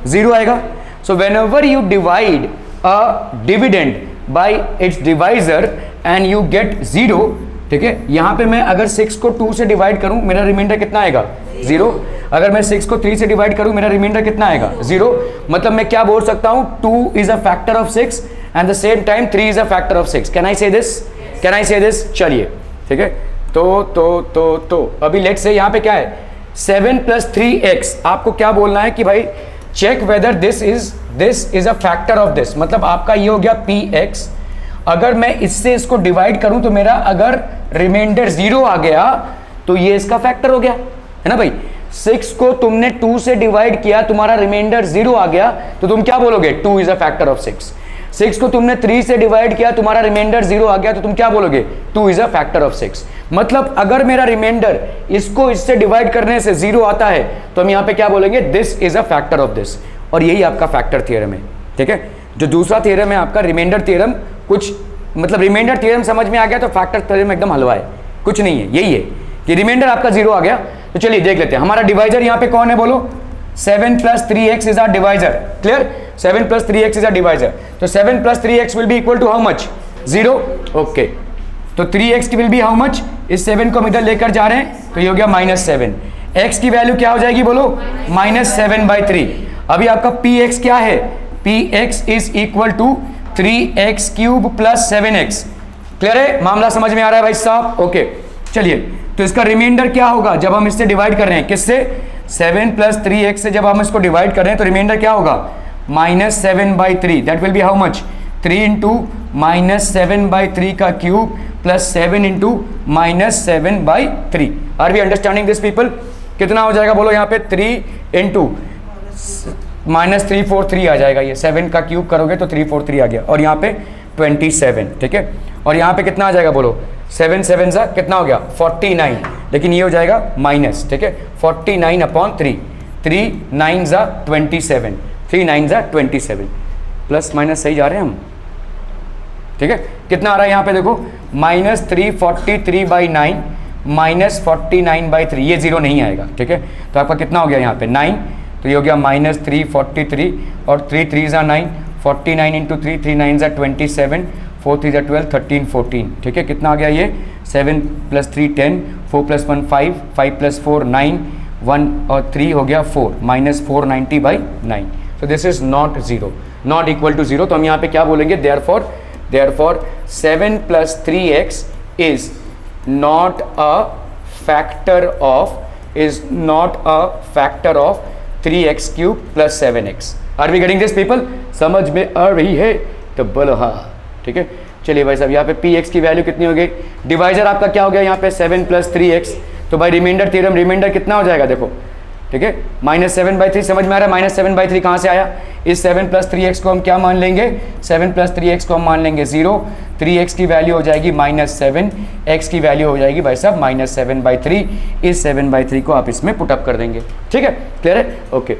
A: 0 आएगा। So when ever you divide a dividend by its divisor and you get 0, ठीक है, यहां पे मैं अगर 6 को 2 से डिवाइड करूं, मेरा रिमाइंडर कितना आएगा 0। अगर मैं 6 को 3 से डिवाइड करूं, मेरा रिमाइंडर कितना आएगा 0। मतलब मैं क्या बोल सकता हूं, 2 is a factor of 6 and the same time 3 is a factor of 6। Can I से दिस, कैन आई से दिस, चलिए ठीक है। तो अभी लेट्स से यहां पे क्या है 7 प्लस 3x, आपको क्या बोलना है कि भाई check whether this is a factor of this, मतलब आपका ये हो गया px। अगर मैं इससे इसको डिवाइड करूं तो मेरा अगर रिमाइंडर 0 आ गया तो ये इसका फैक्टर हो गया, है ना भाई। 6 को तुमने 2 से डिवाइड किया, तुम्हारा रिमाइंडर 0 आ गया, तो तुम क्या बोलोगे, 2 इज अ फैक्टर ऑफ 6। 6 को तुमने 3 से डिवाइड किया, तुम्हारा रिमाइंडर 0 आ गया, तो तुम क्या बोलोगे, 2 इज अ फैक्टर ऑफ 6। मतलब अगर मेरा रिमाइंडर इसको इससे डिवाइड करने से 0 आता है, तो हम यहाँ पे क्या बोलेंगे, this is a factor of this, और यही आपका फैक्टर थ्योरम है। ठीक है, जो दूसरा थ्योरम है आपका रिमाइंडर थ्योरम, कुछ मतलब रिमाइंडर थ्योरम समझ में आ गया तो फैक्टर थ्योरम एकदम हलवा है, कुछ नहीं है, यही है कि रिमाइंडर आपका 0 आ गया। तो चलिए देख लेते हैं, हमारा डिवाइजर यहाँ पे कौन है बोलो, 7 plus 3x is our divisor. Clear, 7 plus 3x is our divisor, तो 7 plus 3x will be equal to how much, 0। Okay, तो 3x की विल बी हाउ मच, इस 7 को हम इधर लेकर जा रहे हैं, तो ये हो गया -7। x की वैल्यू क्या हो जाएगी बोलो, -7/3। अभी आपका px क्या है, px is equal to 3x cube plus 7x। Clear है, मामला समझ में आ रहा है भाई साहब, ओके। चलिए, तो इसका रिमाइंडर क्या होगा जब हम इससे डिवाइड कर रहे हैं, किससे, 7 प्लस 3x से जब हम इसको डिवाइड कर रहे हैं, तो रिमाइंडर क्या होगा, -7/3, that will be how much, 3 into -7/3 का cube plus 7 into -7/3। Are we understanding this people, कितना हो जाएगा बोलो यहाँ पे, 3 इंटू -343 आ जाएगा, ये 7 का क्यूब करोगे तो 343 आ गया, और यहाँ पे 27। ठीक है, और यहाँ पे कितना आ जाएगा बोलो, 7 7 सा कितना हो गया 49, लेकिन ये हो जाएगा माइनस। ठीक है, 49/3, 3 9 सा 27, 3 9 सा 27, प्लस माइनस सही जा रहे हैं हम। ठीक है, कितना आ रहा है यहाँ पे देखो, -343/9 -49/3, ये 0 नहीं आएगा। ठीक है, तो आपका कितना हो गया यहाँ पे 9, तो ये हो गया -343, और 3 3 ज़ा 9, 49 इंटू 3, 3 9 ज़ा 27, 4 3 ज़ा 12, 13 14। ठीक है, कितना आ गया ये, 7 प्लस 3 10, 4 प्लस 1 5, 5 प्लस 4 9, 1 और 3 हो गया 4, -490/9। so this is not 0, not equal to 0। तो हम यहाँ पे क्या बोलेंगे, therefore 7 plus 3x is not a factor of 3x cube plus 7x. Are we getting this people? समझ में आ रही है तो बोलो हाँ, ठीक है। चलिए भाई साहब, यहाँ पे px की वैल्यू कितनी हो गई, डिवाइजर आपका क्या हो गया यहाँ पे 7 प्लस 3x, तो भाई रिमाइंडर थ्योरम, रिमाइंडर कितना हो जाएगा देखो, ठीक है, -7/3 समझ में आ रहा है। -7/3 कहाँ से आया, इस 7 प्लस 3x को हम क्या मान लेंगे, 7 प्लस 3x को हम मान लेंगे 0, 3x की वैल्यू हो जाएगी -7, x की वैल्यू हो जाएगी भाई साहब -7/3, इस 7/3 को आप इसमें पुटअप कर देंगे, ठीक है, क्लियर है, okay.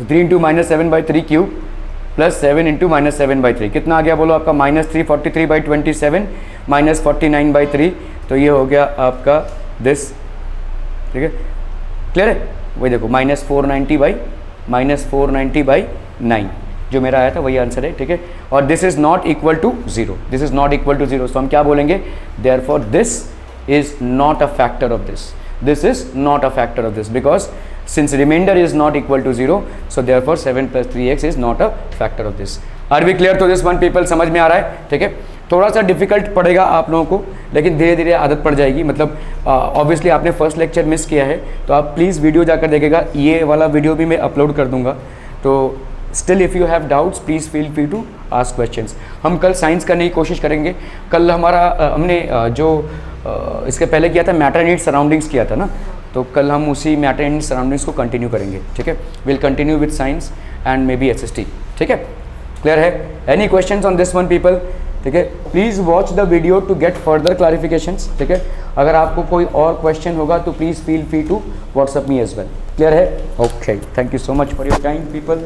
A: 3 into -7/3 cube plus 7 into -7/3 कितना आ गया बोलो आपका, -343/27 -49/3, तो ये हो गया आपका दिस, ठीक है, क्लियर है। वही देखो -490/9 जो मेरा आया था वही आंसर है, ठीक है। और this is not equal to 0, this is not equal to 0, तो हम क्या बोलेंगे, therefore this is not a factor of this, this is not a factor of this, because since remainder is not equal to 0, so therefore 7 plus 3x is not a factor of this. Are we clear to this one people? समझ में आ रहा है, ठीक है। थोड़ा सा डिफिकल्ट पड़ेगा आप लोगों को, लेकिन धीरे धीरे आदत पड़ जाएगी। मतलब ऑब्वियसली आपने फर्स्ट लेक्चर मिस किया है तो आप प्लीज़ वीडियो जाकर देखेगा, ये वाला वीडियो भी मैं अपलोड कर दूंगा। तो still if you have doubts please feel free to ask questions. हम कल साइंस करने की कोशिश करेंगे। कल हमारा हमने जो इसके पहले किया था मैटर नीड सराउंडिंग्स किया था ना, तो कल हम उसी मैटर एंड सराउंडिंग्स को कंटिन्यू करेंगे, ठीक है। Will continue with science and maybe SST, ठीक है, क्लियर है। Any questions on this one people, ठीक है, please watch the video to get further clarifications, ठीक है। अगर आपको कोई और क्वेश्चन होगा तो please feel free to WhatsApp me as well, clear है, okay. Thank you so much for your time people.